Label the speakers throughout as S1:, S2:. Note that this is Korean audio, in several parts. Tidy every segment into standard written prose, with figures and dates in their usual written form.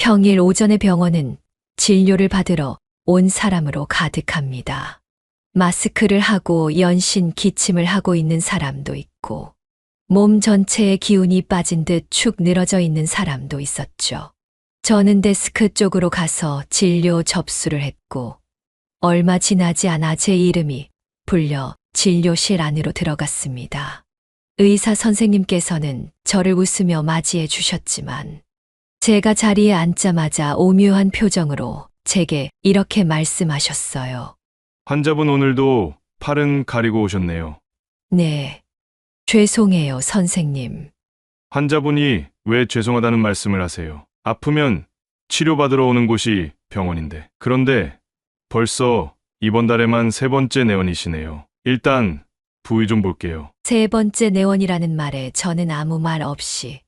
S1: 평일 오전의 병원은 진료를 받으러 온 사람으로 가득합니다. 마스크를 하고 연신 기침을 하고 있는 사람도 있고, 몸 전체에 기운이 빠진 듯 축 늘어져 있는 사람도 있었죠. 저는 데스크 쪽으로 가서 진료 접수를 했고, 얼마 지나지 않아 제 이름이 불려 진료실 안으로 들어갔습니다. 의사 선생님께서는 저를 웃으며 맞이해 주셨지만, 제가 자리에 앉자마자 오묘한 표정으로 제게 이렇게 말씀하셨어요.
S2: 환자분 오늘도 팔은 가리고 오셨네요.
S1: 네, 죄송해요, 선생님.
S2: 환자분이 왜 죄송하다는 말씀을 하세요? 아프면 치료받으러 오는 곳이 병원인데. 그런데 벌써 이번 달에만 3번째 내원이시네요. 일단 부위 좀 볼게요.
S1: 3번째 내원이라는 말에 저는 아무 말 없이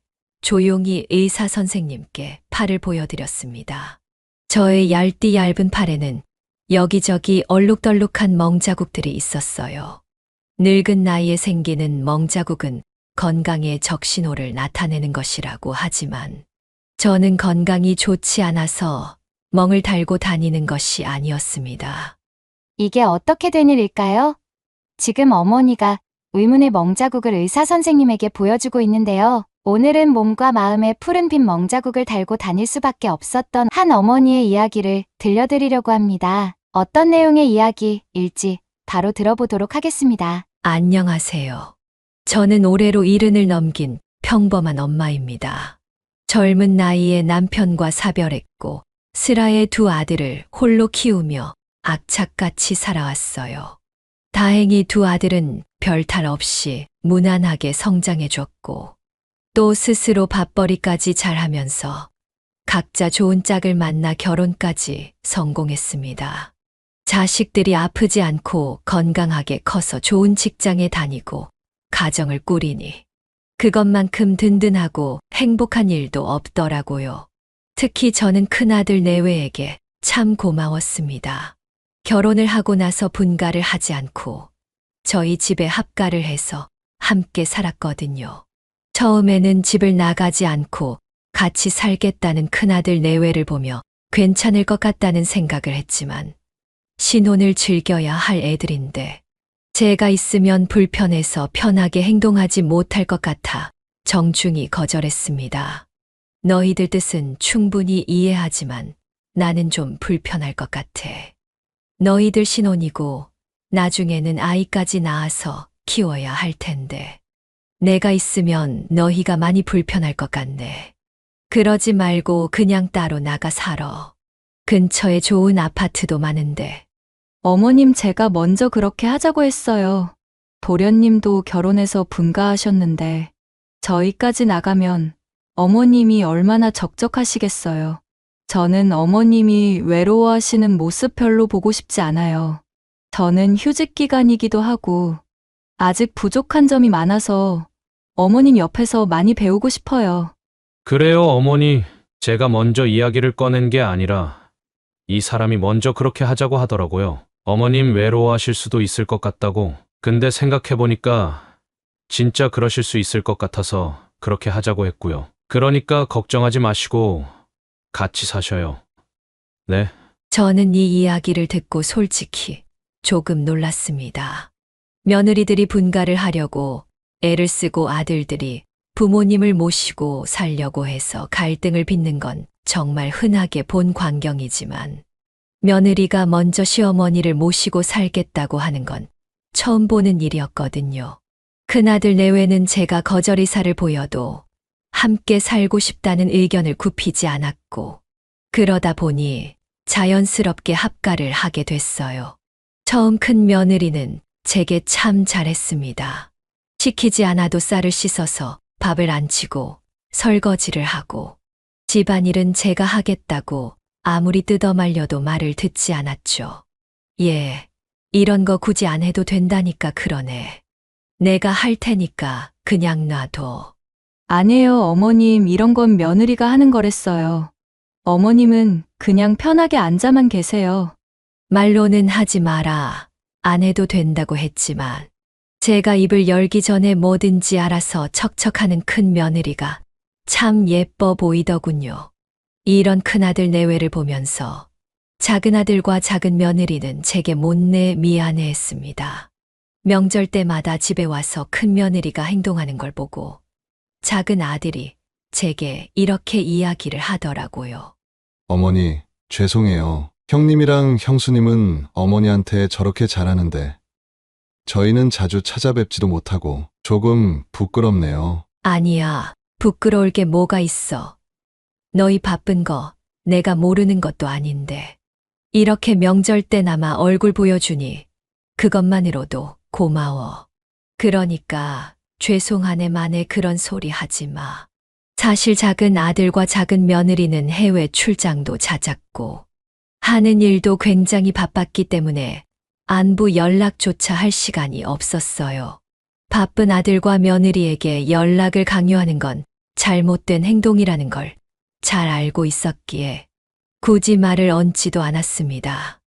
S1: 조용히 의사 선생님께 팔을 보여드렸습니다. 저의 얇디 얇은 팔에는 여기저기 얼룩덜룩한 멍자국들이 있었어요. 늙은 나이에 생기는 멍자국은 건강의 적신호를 나타내는 것이라고 하지만, 저는 건강이 좋지 않아서 멍을 달고 다니는 것이 아니었습니다.
S3: 이게 어떻게 된 일일까요? 지금 어머니가 의문의 멍자국을 의사 선생님에게 보여주고 있는데요. 오늘은 몸과 마음에 푸른 빈 멍자국을 달고 다닐 수밖에 없었던 한 어머니의 이야기를 들려드리려고 합니다. 어떤 내용의 이야기일지 바로 들어보도록 하겠습니다.
S1: 안녕하세요. 저는 올해로 70을 넘긴 평범한 엄마입니다. 젊은 나이에 남편과 사별했고 슬하의 2 아들을 홀로 키우며 악착같이 살아왔어요. 다행히 2 아들은 별탈 없이 무난하게 성장해줬고, 또 스스로 밥벌이까지 잘하면서 각자 좋은 짝을 만나 결혼까지 성공했습니다. 자식들이 아프지 않고 건강하게 커서 좋은 직장에 다니고 가정을 꾸리니 그것만큼 든든하고 행복한 일도 없더라고요. 특히 저는 큰아들 내외에게 참 고마웠습니다. 결혼을 하고 나서 분가를 하지 않고 저희 집에 합가를 해서 함께 살았거든요. 처음에는 집을 나가지 않고 같이 살겠다는 큰아들 내외를 보며 괜찮을 것 같다는 생각을 했지만, 신혼을 즐겨야 할 애들인데 제가 있으면 불편해서 편하게 행동하지 못할 것 같아 정중히 거절했습니다. 너희들 뜻은 충분히 이해하지만 나는 좀 불편할 것 같아. 너희들 신혼이고 나중에는 아이까지 낳아서 키워야 할 텐데 내가 있으면 너희가 많이 불편할 것 같네. 그러지 말고 그냥 따로 나가 살아. 근처에 좋은 아파트도 많은데.
S4: 어머님, 제가 먼저 그렇게 하자고 했어요. 도련님도 결혼해서 분가하셨는데 저희까지 나가면 어머님이 얼마나 적적하시겠어요. 저는 어머님이 외로워하시는 모습 별로 보고 싶지 않아요. 저는 휴직 기간이기도 하고 아직 부족한 점이 많아서 어머님 옆에서 많이 배우고 싶어요.
S5: 그래요, 어머니. 제가 먼저 이야기를 꺼낸 게 아니라 이 사람이 먼저 그렇게 하자고 하더라고요. 어머님 외로워하실 수도 있을 것 같다고. 근데 생각해보니까 진짜 그러실 수 있을 것 같아서 그렇게 하자고 했고요. 그러니까 걱정하지 마시고 같이 사셔요. 네.
S1: 저는 이 이야기를 듣고 솔직히 조금 놀랐습니다. 며느리들이 분가를 하려고 애를 쓰고 아들들이 부모님을 모시고 살려고 해서 갈등을 빚는 건 정말 흔하게 본 광경이지만, 며느리가 먼저 시어머니를 모시고 살겠다고 하는 건 처음 보는 일이었거든요. 큰아들 내외는 제가 거절 의사를 보여도 함께 살고 싶다는 의견을 굽히지 않았고, 그러다 보니 자연스럽게 합가를 하게 됐어요. 처음 큰 며느리는 제게 참 잘했습니다. 시키지 않아도 쌀을 씻어서 밥을 안치고 설거지를 하고, 집안일은 제가 하겠다고 아무리 뜯어말려도 말을 듣지 않았죠. 예, 이런 거 굳이 안 해도 된다니까 그러네. 내가 할 테니까 그냥 놔둬.
S4: 아니에요, 어머님. 이런 건 며느리가 하는 거랬어요. 어머님은 그냥 편하게 앉아만 계세요.
S1: 말로는 하지 마라. 안 해도 된다고 했지만 제가 입을 열기 전에 뭐든지 알아서 척척하는 큰 며느리가 참 예뻐 보이더군요. 이런 큰아들 내외를 보면서 작은아들과 작은 며느리는 제게 못내 미안해했습니다. 명절 때마다 집에 와서 큰 며느리가 행동하는 걸 보고 작은 아들이 제게 이렇게 이야기를 하더라고요.
S6: 어머니, 죄송해요. 형님이랑 형수님은 어머니한테 저렇게 잘하는데 저희는 자주 찾아뵙지도 못하고 조금 부끄럽네요.
S1: 아니야, 부끄러울 게 뭐가 있어. 너희 바쁜 거 내가 모르는 것도 아닌데. 이렇게 명절 때나마 얼굴 보여주니 그것만으로도 고마워. 그러니까 죄송하네 만에 그런 소리 하지 마. 사실 작은 아들과 작은 며느리는 해외 출장도 잦았고 하는 일도 굉장히 바빴기 때문에 안부 연락조차 할 시간이 없었어요. 바쁜 아들과 며느리에게 연락을 강요하는 건 잘못된 행동이라는 걸 잘 알고 있었기에 굳이 말을 얹지도 않았습니다.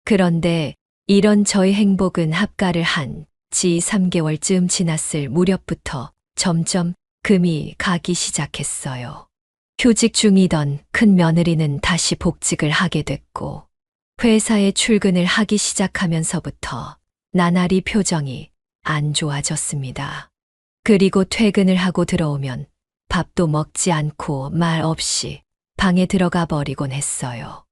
S1: 그런데 이런 저의 행복은 합가를 한 지 3개월쯤 지났을 무렵부터 점점 금이 가기 시작했어요. 휴직 중이던 큰 며느리는 다시 복직을 하게 됐고 회사에 출근을 하기 시작하면서부터 나날이 표정이 안 좋아졌습니다. 그리고 퇴근을 하고 들어오면 밥도 먹지 않고 말 없이 방에 들어가 버리곤 했어요.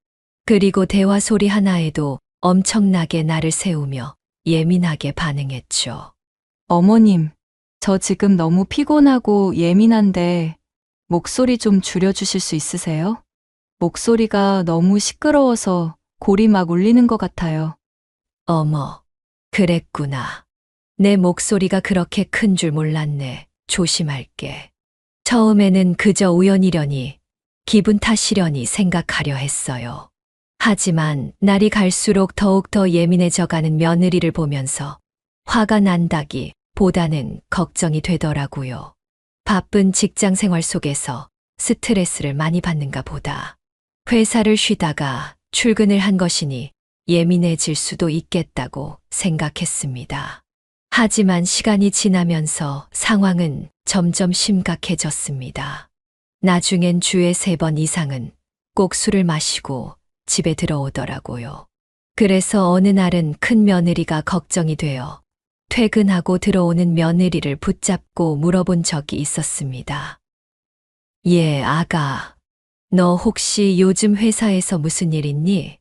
S1: 그리고 대화 소리 하나에도 엄청나게 나를 세우며 예민하게 반응했죠.
S4: 어머님, 저 지금 너무 피곤하고 예민한데 목소리 좀 줄여주실 수 있으세요? 목소리가 너무 시끄러워서 골이 막 울리는 것 같아요.
S1: 어머, 그랬구나. 내 목소리가 그렇게 큰 줄 몰랐네. 조심할게. 처음에는 그저 우연이려니 기분 탓이려니 생각하려 했어요. 하지만 날이 갈수록 더욱더 예민해져가는 며느리를 보면서 화가 난다기 보다는 걱정이 되더라고요. 바쁜 직장 생활 속에서 스트레스를 많이 받는가 보다. 회사를 쉬다가 출근을 한 것이니 예민해질 수도 있겠다고 생각했습니다. 하지만 시간이 지나면서 상황은 점점 심각해졌습니다. 나중엔 주에 3번 이상은 꼭 술을 마시고 집에 들어오더라고요. 그래서 어느 날은 큰 며느리가 걱정이 되어 퇴근하고 들어오는 며느리를 붙잡고 물어본 적이 있었습니다. 예, 아가. 너 혹시 요즘 회사에서 무슨 일 있니?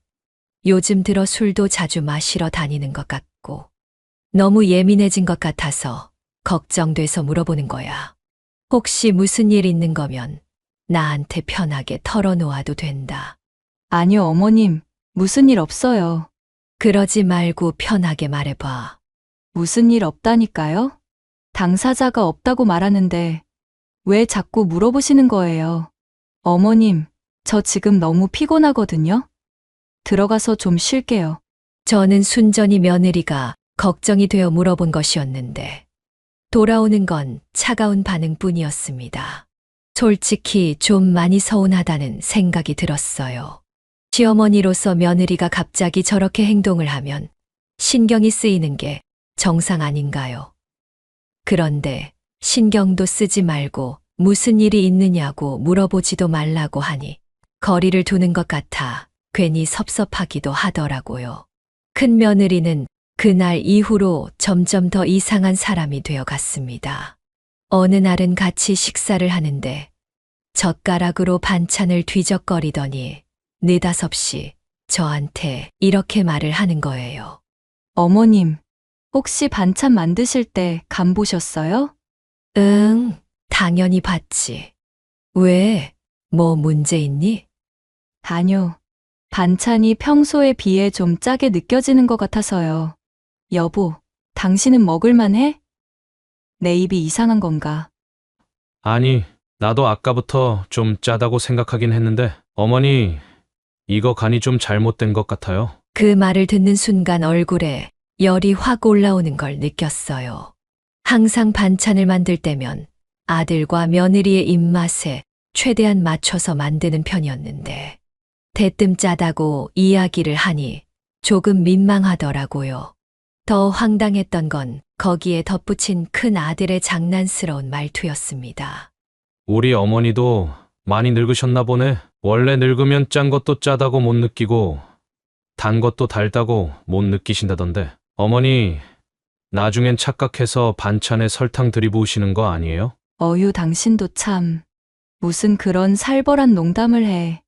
S1: 요즘 들어 술도 자주 마시러 다니는 것 같고 너무 예민해진 것 같아서 걱정돼서 물어보는 거야. 혹시 무슨 일 있는 거면 나한테 편하게 털어놓아도 된다.
S4: 아니요, 어머님, 무슨 일 없어요.
S1: 그러지 말고 편하게 말해봐.
S4: 무슨 일 없다니까요? 당사자가 없다고 말하는데 왜 자꾸 물어보시는 거예요? 어머님, 저 지금 너무 피곤하거든요. 들어가서 좀 쉴게요.
S1: 저는 순전히 며느리가 걱정이 되어 물어본 것이었는데 돌아오는 건 차가운 반응뿐이었습니다. 솔직히 좀 많이 서운하다는 생각이 들었어요. 시어머니로서 며느리가 갑자기 저렇게 행동을 하면 신경이 쓰이는 게 정상 아닌가요? 그런데 신경도 쓰지 말고 무슨 일이 있느냐고 물어보지도 말라고 하니 거리를 두는 것 같아 괜히 섭섭하기도 하더라고요. 큰 며느리는 그날 이후로 점점 더 이상한 사람이 되어 갔습니다. 어느 날은 같이 식사를 하는데 젓가락으로 반찬을 뒤적거리더니 느닷없이 저한테 이렇게 말을 하는 거예요.
S4: 어머님, 혹시 반찬 만드실 때 간 보셨어요?
S1: 응, 당연히 봤지. 왜? 뭐 문제 있니?
S4: 아니요. 반찬이 평소에 비해 좀 짜게 느껴지는 것 같아서요. 여보, 당신은 먹을만해? 내 입이 이상한 건가?
S5: 아니, 나도 아까부터 좀 짜다고 생각하긴 했는데 어머니, 이거 간이 좀 잘못된 것 같아요.
S1: 그 말을 듣는 순간 얼굴에 열이 확 올라오는 걸 느꼈어요. 항상 반찬을 만들 때면 아들과 며느리의 입맛에 최대한 맞춰서 만드는 편이었는데 대뜸 짜다고 이야기를 하니 조금 민망하더라고요. 더 황당했던 건 거기에 덧붙인 큰 아들의 장난스러운 말투였습니다.
S5: 우리 어머니도 많이 늙으셨나 보네. 원래 늙으면 짠 것도 짜다고 못 느끼고 단 것도 달다고 못 느끼신다던데. 어머니, 나중엔 착각해서 반찬에 설탕 들이부으시는 거 아니에요?
S4: 어휴, 당신도 참. 무슨 그런 살벌한 농담을 해.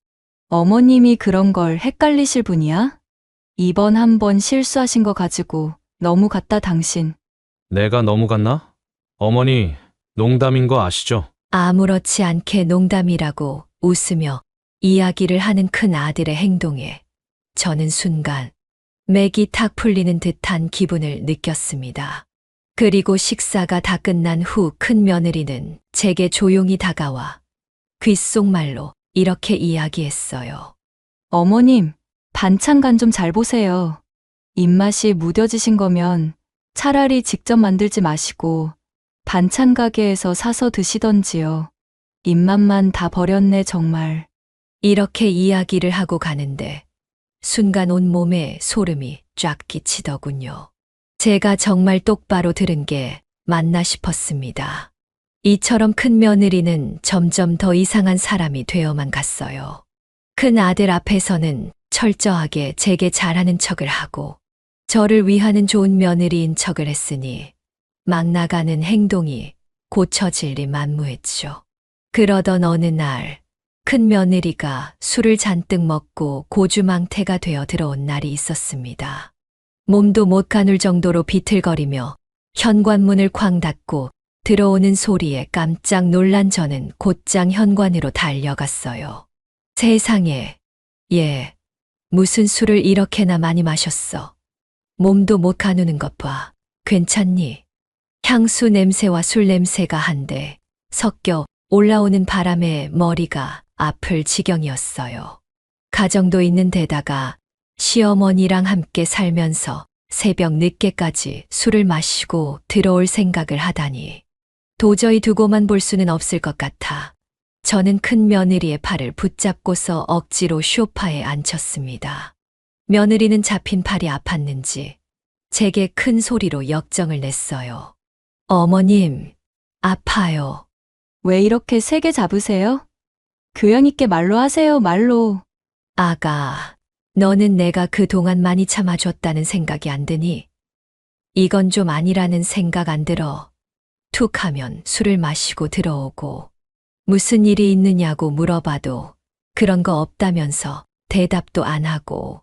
S4: 어머님이 그런 걸 헷갈리실 분이야? 이번 한 번 실수하신 거 가지고 너무 갔다, 당신.
S5: 내가 너무 갔나? 어머니, 농담인 거 아시죠?
S1: 아무렇지 않게 농담이라고 웃으며 이야기를 하는 큰 아들의 행동에 저는 순간 맥이 탁 풀리는 듯한 기분을 느꼈습니다. 그리고 식사가 다 끝난 후 큰 며느리는 제게 조용히 다가와 귓속말로 이렇게 이야기했어요.
S4: 어머님, 반찬 간 좀 잘 보세요. 입맛이 무뎌지신 거면 차라리 직접 만들지 마시고 반찬 가게에서 사서 드시던지요. 입맛만 다 버렸네, 정말.
S1: 이렇게 이야기를 하고 가는데 순간 온몸에 소름이 쫙 끼치더군요. 제가 정말 똑바로 들은 게 맞나 싶었습니다. 이처럼 큰 며느리는 점점 더 이상한 사람이 되어만 갔어요. 큰 아들 앞에서는 철저하게 제게 잘하는 척을 하고 저를 위하는 좋은 며느리인 척을 했으니 막 나가는 행동이 고쳐질 리 만무했죠. 그러던 어느 날 큰 며느리가 술을 잔뜩 먹고 고주망태가 되어 들어온 날이 있었습니다. 몸도 못 가눌 정도로 비틀거리며 현관문을 쾅 닫고 들어오는 소리에 깜짝 놀란 저는 곧장 현관으로 달려갔어요. 세상에, 얘, 무슨 술을 이렇게나 많이 마셨어. 몸도 못 가누는 것 봐. 괜찮니? 향수 냄새와 술 냄새가 한데 섞여 올라오는 바람에 머리가 아플 지경이었어요. 가정도 있는 데다가 시어머니랑 함께 살면서 새벽 늦게까지 술을 마시고 들어올 생각을 하다니 도저히 두고만 볼 수는 없을 것 같아 저는 큰 며느리의 팔을 붙잡고서 억지로 소파에 앉혔습니다. 며느리는 잡힌 팔이 아팠는지 제게 큰 소리로 역정을 냈어요. 어머님, 아파요.
S4: 왜 이렇게 세게 잡으세요? 교양 있게 말로 하세요, 말로.
S1: 아가, 너는 내가 그동안 많이 참아줬다는 생각이 안 드니? 이건 좀 아니라는 생각 안 들어. 툭 하면 술을 마시고 들어오고 무슨 일이 있느냐고 물어봐도 그런 거 없다면서 대답도 안 하고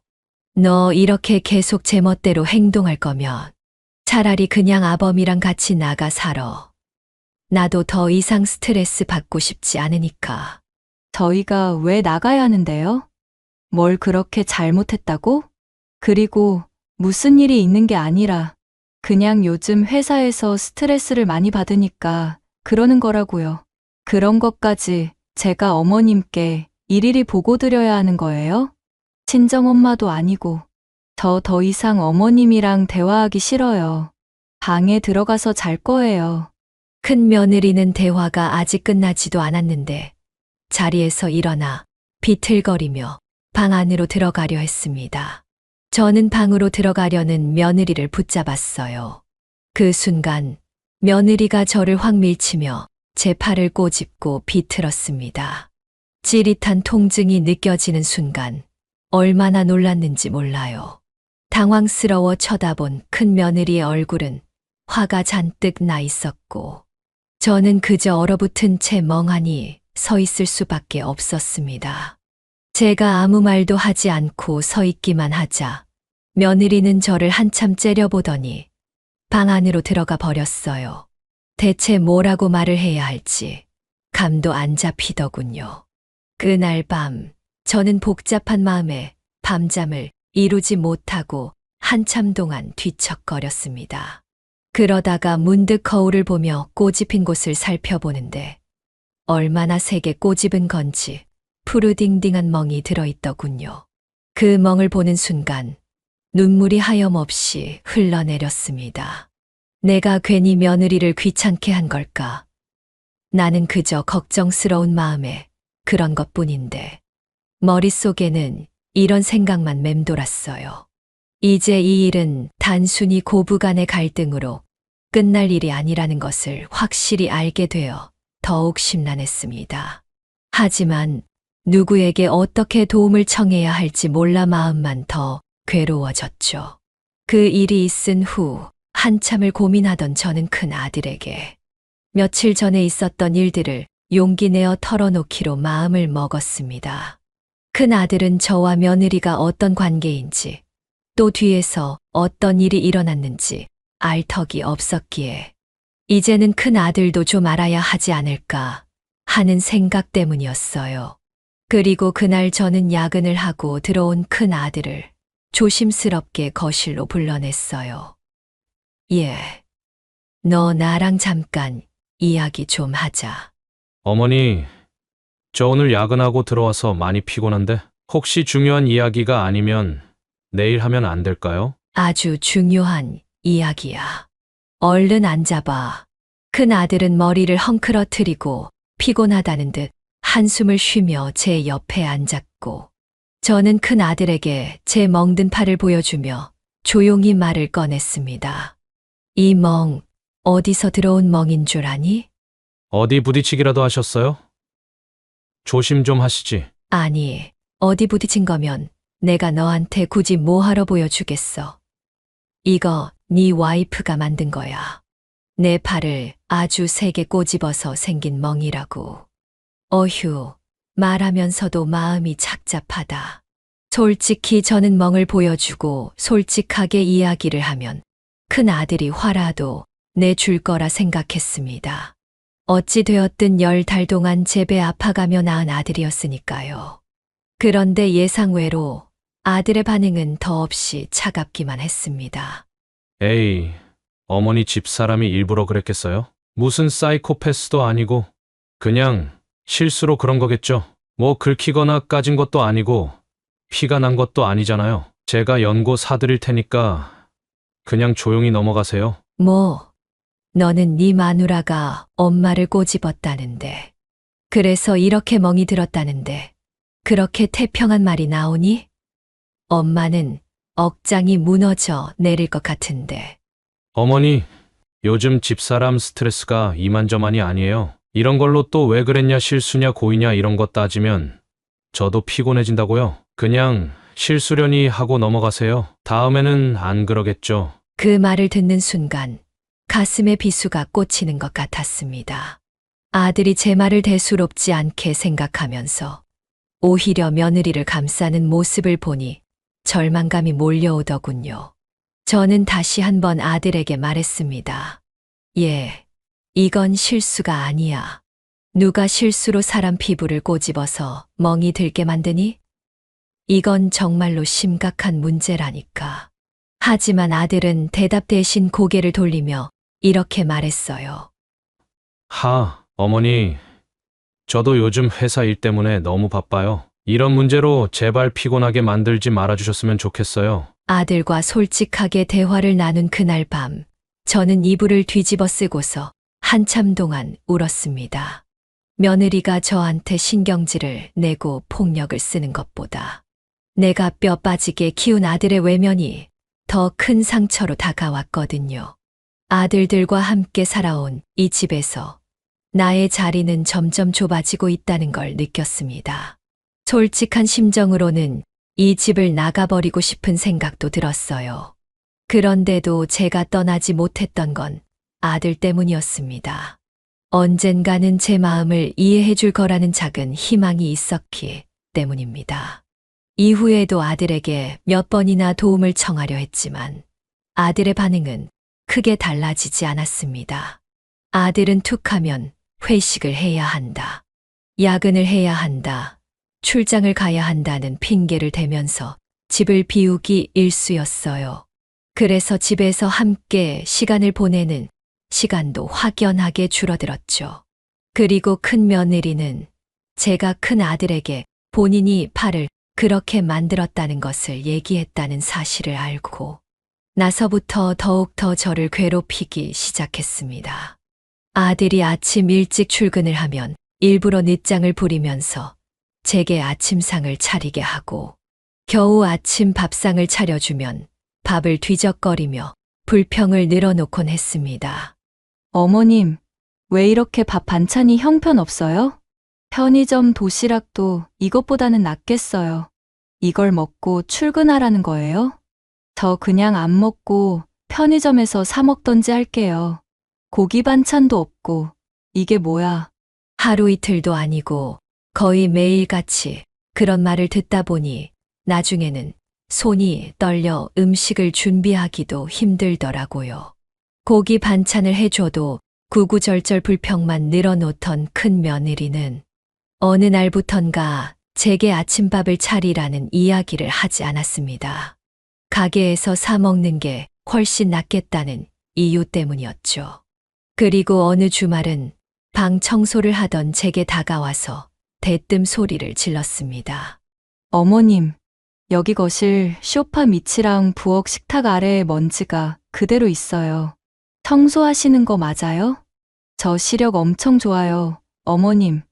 S1: 너 이렇게 계속 제멋대로 행동할 거면 차라리 그냥 아범이랑 같이 나가 살아. 나도 더 이상 스트레스 받고 싶지 않으니까.
S4: 저희가 왜 나가야 하는데요? 뭘 그렇게 잘못했다고? 그리고 무슨 일이 있는 게 아니라 그냥 요즘 회사에서 스트레스를 많이 받으니까 그러는 거라고요. 그런 것까지 제가 어머님께 일일이 보고 드려야 하는 거예요? 친정엄마도 아니고. 저 더 이상 어머님이랑 대화하기 싫어요. 방에 들어가서 잘 거예요.
S1: 큰 며느리는 대화가 아직 끝나지도 않았는데 자리에서 일어나 비틀거리며 방 안으로 들어가려 했습니다. 저는 방으로 들어가려는 며느리를 붙잡았어요. 그 순간 며느리가 저를 확 밀치며 제 팔을 꼬집고 비틀었습니다. 찌릿한 통증이 느껴지는 순간 얼마나 놀랐는지 몰라요. 당황스러워 쳐다본 큰 며느리의 얼굴은 화가 잔뜩 나 있었고 저는 그저 얼어붙은 채 멍하니 서 있을 수밖에 없었습니다. 제가 아무 말도 하지 않고 서 있기만 하자 며느리는 저를 한참 째려보더니 방 안으로 들어가 버렸어요. 대체 뭐라고 말을 해야 할지 감도 안 잡히더군요. 그날 밤 저는 복잡한 마음에 밤잠을 이루지 못하고 한참 동안 뒤척거렸습니다. 그러다가 문득 거울을 보며 꼬집힌 곳을 살펴보는데 얼마나 세게 꼬집은 건지 푸르딩딩한 멍이 들어있더군요. 그 멍을 보는 순간 눈물이 하염없이 흘러내렸습니다. 내가 괜히 며느리를 귀찮게 한 걸까? 나는 그저 걱정스러운 마음에 그런 것뿐인데 머릿속에는 이런 생각만 맴돌았어요. 이제 이 일은 단순히 고부간의 갈등으로 끝날 일이 아니라는 것을 확실히 알게 되어 더욱 심란했습니다. 하지만 누구에게 어떻게 도움을 청해야 할지 몰라 마음만 더 괴로워졌죠. 그 일이 있은 후 한참을 고민하던 저는 큰 아들에게 며칠 전에 있었던 일들을 용기 내어 털어놓기로 마음을 먹었습니다. 큰 아들은 저와 며느리가 어떤 관계인지 또 뒤에서 어떤 일이 일어났는지 알 턱이 없었기에 이제는 큰 아들도 좀 알아야 하지 않을까 하는 생각 때문이었어요. 그리고 그날 저는 야근을 하고 들어온 큰 아들을 조심스럽게 거실로 불러냈어요. 예, 너 나랑 잠깐 이야기 좀 하자.
S5: 어머니, 저 오늘 야근하고 들어와서 많이 피곤한데 혹시 중요한 이야기가 아니면 내일 하면 안 될까요?
S1: 아주 중요한 이야기야. 얼른 앉아봐. 큰 아들은 머리를 헝클어뜨리고 피곤하다는 듯 한숨을 쉬며 제 옆에 앉았고, 저는 큰 아들에게 제 멍든 팔을 보여주며 조용히 말을 꺼냈습니다. 이 멍, 어디서 들어온 멍인 줄 아니?
S5: 어디 부딪히기라도 하셨어요? 조심 좀 하시지.
S1: 아니, 어디 부딪힌 거면 내가 너한테 굳이 뭐하러 보여주겠어. 이거 네 와이프가 만든 거야. 내 팔을 아주 세게 꼬집어서 생긴 멍이라고. 어휴, 말하면서도 마음이 착잡하다. 솔직히 저는 멍을 보여주고 솔직하게 이야기를 하면 큰 아들이 화라도 내줄 거라 생각했습니다. 어찌 되었든 10달 동안 제 배 아파가며 낳은 아들이었으니까요. 그런데 예상외로 아들의 반응은 더없이 차갑기만 했습니다.
S5: 에이, 어머니 집사람이 일부러 그랬겠어요? 무슨 사이코패스도 아니고 그냥 실수로 그런 거겠죠. 뭐 긁히거나 까진 것도 아니고 피가 난 것도 아니잖아요. 제가 연고 사드릴 테니까 그냥 조용히 넘어가세요.
S1: 뭐, 너는 네 마누라가 엄마를 꼬집었다는데, 그래서 이렇게 멍이 들었다는데, 그렇게 태평한 말이 나오니? 엄마는 억장이 무너져 내릴 것 같은데.
S5: 어머니, 요즘 집사람 스트레스가 이만저만이 아니에요. 이런 걸로 또 왜 그랬냐, 실수냐, 고의냐 이런 거 따지면 저도 피곤해진다고요. 그냥 실수려니 하고 넘어가세요. 다음에는 안 그러겠죠.
S1: 그 말을 듣는 순간 가슴에 비수가 꽂히는 것 같았습니다. 아들이 제 말을 대수롭지 않게 생각하면서 오히려 며느리를 감싸는 모습을 보니 절망감이 몰려오더군요. 저는 다시 한번 아들에게 말했습니다. 예, 이건 실수가 아니야. 누가 실수로 사람 피부를 꼬집어서 멍이 들게 만드니? 이건 정말로 심각한 문제라니까. 하지만 아들은 대답 대신 고개를 돌리며 이렇게 말했어요.
S5: 어머니, 저도 요즘 회사 일 때문에 너무 바빠요. 이런 문제로 제발 피곤하게 만들지 말아주셨으면 좋겠어요.
S1: 아들과 솔직하게 대화를 나눈 그날 밤, 저는 이불을 뒤집어 쓰고서 한참 동안 울었습니다. 며느리가 저한테 신경질을 내고 폭력을 쓰는 것보다 내가 뼈 빠지게 키운 아들의 외면이 더 큰 상처로 다가왔거든요. 아들들과 함께 살아온 이 집에서 나의 자리는 점점 좁아지고 있다는 걸 느꼈습니다. 솔직한 심정으로는 이 집을 나가버리고 싶은 생각도 들었어요. 그런데도 제가 떠나지 못했던 건 아들 때문이었습니다. 언젠가는 제 마음을 이해해 줄 거라는 작은 희망이 있었기 때문입니다. 이후에도 아들에게 몇 번이나 도움을 청하려 했지만 아들의 반응은 크게 달라지지 않았습니다. 아들은 툭하면 회식을 해야 한다. 야근을 해야 한다. 출장을 가야 한다는 핑계를 대면서 집을 비우기 일쑤였어요. 그래서 집에서 함께 시간을 보내는 시간도 확연하게 줄어들었죠. 그리고 큰 며느리는 제가 큰 아들에게 본인이 팔을 그렇게 만들었다는 것을 얘기했다는 사실을 알고 나서부터 더욱더 저를 괴롭히기 시작했습니다. 아들이 아침 일찍 출근을 하면 일부러 늦장을 부리면서 제게 아침상을 차리게 하고 겨우 아침 밥상을 차려주면 밥을 뒤적거리며 불평을 늘어놓곤 했습니다.
S4: 어머님, 왜 이렇게 밥 반찬이 형편없어요? 편의점 도시락도 이것보다는 낫겠어요. 이걸 먹고 출근하라는 거예요? 저 그냥 안 먹고 편의점에서 사 먹던지 할게요. 고기 반찬도 없고, 이게 뭐야?
S1: 하루 이틀도 아니고 거의 매일같이 그런 말을 듣다 보니 나중에는 손이 떨려 음식을 준비하기도 힘들더라고요. 고기 반찬을 해줘도 구구절절 불평만 늘어놓던 큰 며느리는 어느 날부턴가 제게 아침밥을 차리라는 이야기를 하지 않았습니다. 가게에서 사 먹는 게 훨씬 낫겠다는 이유 때문이었죠. 그리고 어느 주말은 방 청소를 하던 제게 다가와서 대뜸 소리를 질렀습니다.
S4: 어머님, 여기 거실 소파 밑이랑 부엌 식탁 아래에 먼지가 그대로 있어요. 청소하시는 거 맞아요? 저 시력 엄청 좋아요, 어머님.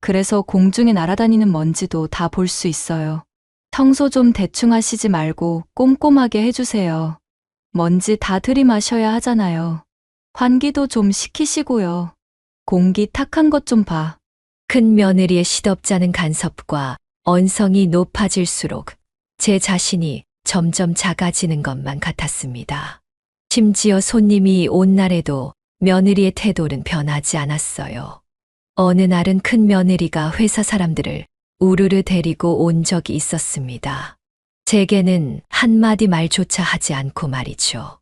S4: 그래서 공중에 날아다니는 먼지도 다 볼 수 있어요. 청소 좀 대충 하시지 말고 꼼꼼하게 해주세요. 먼지 다 들이마셔야 하잖아요. 환기도 좀 시키시고요. 공기 탁한 것 좀 봐.
S1: 큰 며느리의 시덥잖은 간섭과 언성이 높아질수록 제 자신이 점점 작아지는 것만 같았습니다. 심지어 손님이 온 날에도 며느리의 태도는 변하지 않았어요. 어느 날은 큰 며느리가 회사 사람들을 우르르 데리고 온 적이 있었습니다. 제게는 한마디 말조차 하지 않고 말이죠.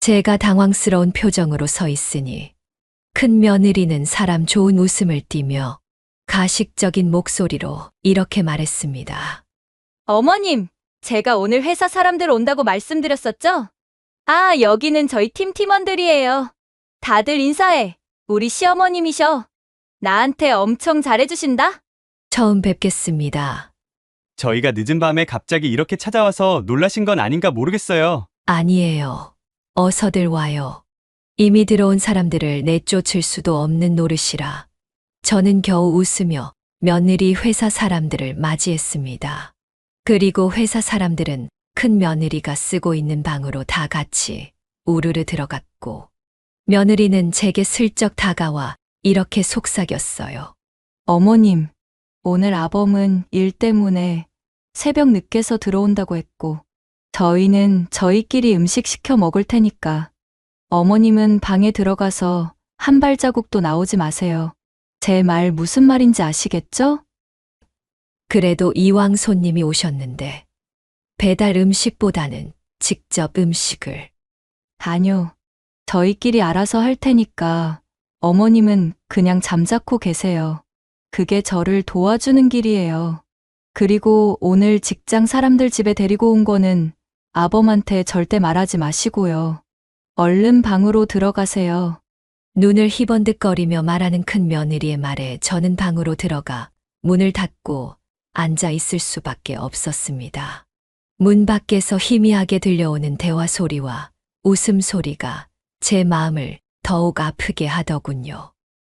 S1: 제가 당황스러운 표정으로 서 있으니 큰 며느리는 사람 좋은 웃음을 띠며 가식적인 목소리로 이렇게 말했습니다.
S4: 어머님, 제가 오늘 회사 사람들 온다고 말씀드렸었죠? 아, 여기는 저희 팀 팀원들이에요. 다들 인사해. 우리 시어머님이셔. 나한테 엄청 잘해주신다?
S1: 처음 뵙겠습니다.
S7: 저희가 늦은 밤에 갑자기 이렇게 찾아와서 놀라신 건 아닌가 모르겠어요.
S1: 아니에요. 어서들 와요. 이미 들어온 사람들을 내쫓을 수도 없는 노릇이라 저는 겨우 웃으며 며느리 회사 사람들을 맞이했습니다. 그리고 회사 사람들은 큰 며느리가 쓰고 있는 방으로 다 같이 우르르 들어갔고 며느리는 제게 슬쩍 다가와 이렇게 속삭였어요.
S4: 어머님, 오늘 아범은 일 때문에 새벽 늦게서 들어온다고 했고, 저희는 저희끼리 음식 시켜 먹을 테니까 어머님은 방에 들어가서 한 발자국도 나오지 마세요. 제 말 무슨 말인지 아시겠죠?
S1: 그래도 이왕 손님이 오셨는데 배달 음식보다는 직접 음식을.
S4: 아니요. 저희끼리 알아서 할 테니까 어머님은 그냥 잠자코 계세요. 그게 저를 도와주는 길이에요. 그리고 오늘 직장 사람들 집에 데리고 온 거는 아범한테 절대 말하지 마시고요. 얼른 방으로 들어가세요.
S1: 눈을 희번득거리며 말하는 큰 며느리의 말에 저는 방으로 들어가 문을 닫고 앉아 있을 수밖에 없었습니다. 문 밖에서 희미하게 들려오는 대화 소리와 웃음소리가 제 마음을 더욱 아프게 하더군요.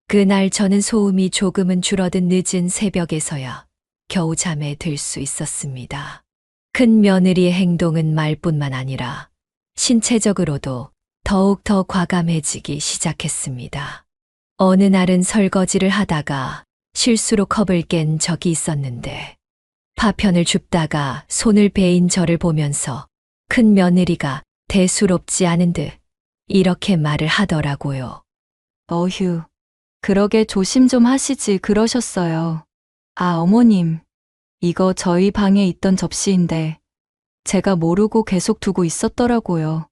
S1: 그날 저는 소음이 조금은 줄어든 늦은 새벽에서야 겨우 잠에 들 수 있었습니다. 큰 며느리의 행동은 말뿐만 아니라 신체적으로도 더욱 더 과감해지기 시작했습니다. 어느 날은 설거지를 하다가 실수로 컵을 깬 적이 있었는데 파편을 줍다가 손을 베인 저를 보면서 큰 며느리가 대수롭지 않은 듯 이렇게 말을 하더라고요.
S4: 어휴, 그러게 조심 좀 하시지 그러셨어요. 아, 어머님, 이거 저희 방에 있던 접시인데 제가 모르고 계속 두고 있었더라고요.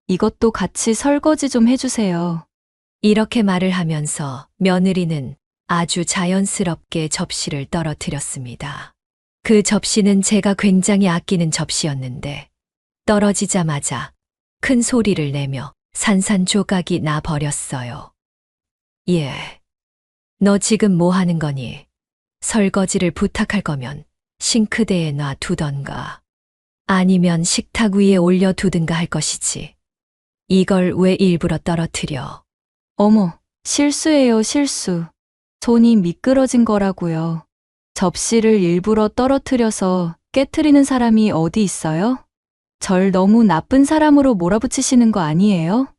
S4: 이것도 같이 설거지 좀 해주세요.
S1: 이렇게 말을 하면서 며느리는 아주 자연스럽게 접시를 떨어뜨렸습니다. 그 접시는 제가 굉장히 아끼는 접시였는데 떨어지자마자 큰 소리를 내며 산산조각이 나 버렸어요. 예. 너 지금 뭐 하는 거니? 설거지를 부탁할 거면 싱크대에 놔두던가 아니면 식탁 위에 올려두든가 할 것이지. 이걸 왜 일부러 떨어뜨려?
S4: 어머, 실수예요, 실수. 손이 미끄러진 거라고요. 접시를 일부러 떨어뜨려서 깨트리는 사람이 어디 있어요? 절 너무 나쁜 사람으로 몰아붙이시는 거 아니에요?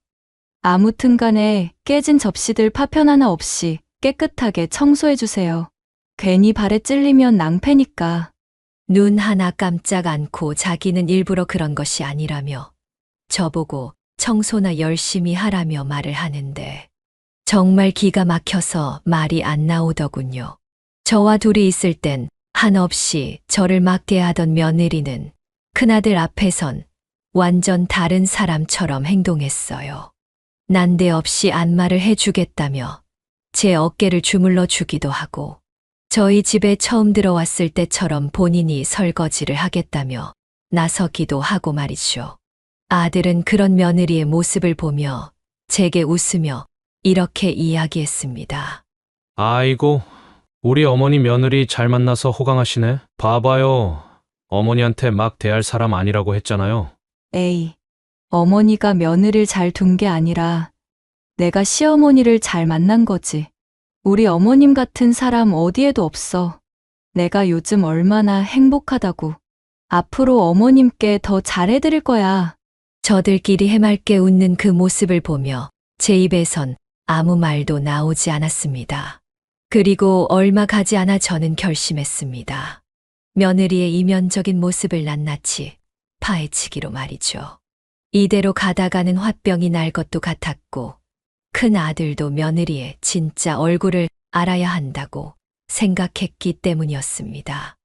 S4: 아무튼 간에 깨진 접시들 파편 하나 없이 깨끗하게 청소해 주세요. 괜히 발에 찔리면 낭패니까.
S1: 눈 하나 깜짝 않고 자기는 일부러 그런 것이 아니라며 저보고 청소나 열심히 하라며 말을 하는데 정말 기가 막혀서 말이 안 나오더군요. 저와 둘이 있을 땐 한없이 저를 맞게 하던 며느리는 큰아들 앞에선 완전 다른 사람처럼 행동했어요. 난데없이 안마를 해주겠다며 제 어깨를 주물러 주기도 하고 저희 집에 처음 들어왔을 때처럼 본인이 설거지를 하겠다며 나서기도 하고 말이죠. 아들은 그런 며느리의 모습을 보며 제게 웃으며 이렇게 이야기했습니다.
S5: 아이고, 우리 어머니 며느리 잘 만나서 호강하시네. 봐봐요. 어머니한테 막 대할 사람 아니라고 했잖아요.
S4: 에이, 어머니가 며느리를 잘 둔 게 아니라 내가 시어머니를 잘 만난 거지. 우리 어머님 같은 사람 어디에도 없어. 내가 요즘 얼마나 행복하다고. 앞으로 어머님께 더 잘해드릴 거야.
S1: 저들끼리 해맑게 웃는 그 모습을 보며 제 입에선 아무 말도 나오지 않았습니다. 그리고 얼마 가지 않아 저는 결심했습니다. 며느리의 이면적인 모습을 낱낱이 파헤치기로 말이죠. 이대로 가다가는 화병이 날 것도 같았고 큰 아들도 며느리의 진짜 얼굴을 알아야 한다고 생각했기 때문이었습니다.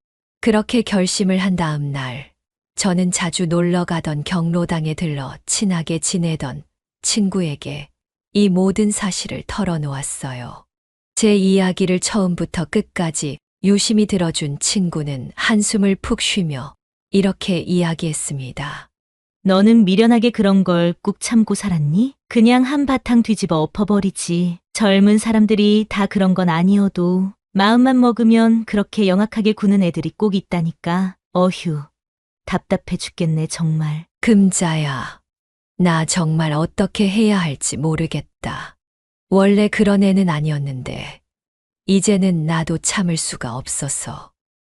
S1: 그렇게 결심을 한 다음 날 저는 자주 놀러 가던 경로당에 들러 친하게 지내던 친구에게 이 모든 사실을 털어놓았어요. 제 이야기를 처음부터 끝까지 유심히 들어준 친구는 한숨을 푹 쉬며 이렇게 이야기했습니다.
S8: 너는 미련하게 그런 걸 꾹 참고 살았니? 그냥 한바탕 뒤집어 엎어버리지. 젊은 사람들이 다 그런 건 아니어도 마음만 먹으면 그렇게 영악하게 구는 애들이 꼭 있다니까. 어휴, 답답해 죽겠네 정말.
S1: 금자야, 나 정말 어떻게 해야 할지 모르겠다. 원래 그런 애는 아니었는데 이제는 나도 참을 수가 없어서.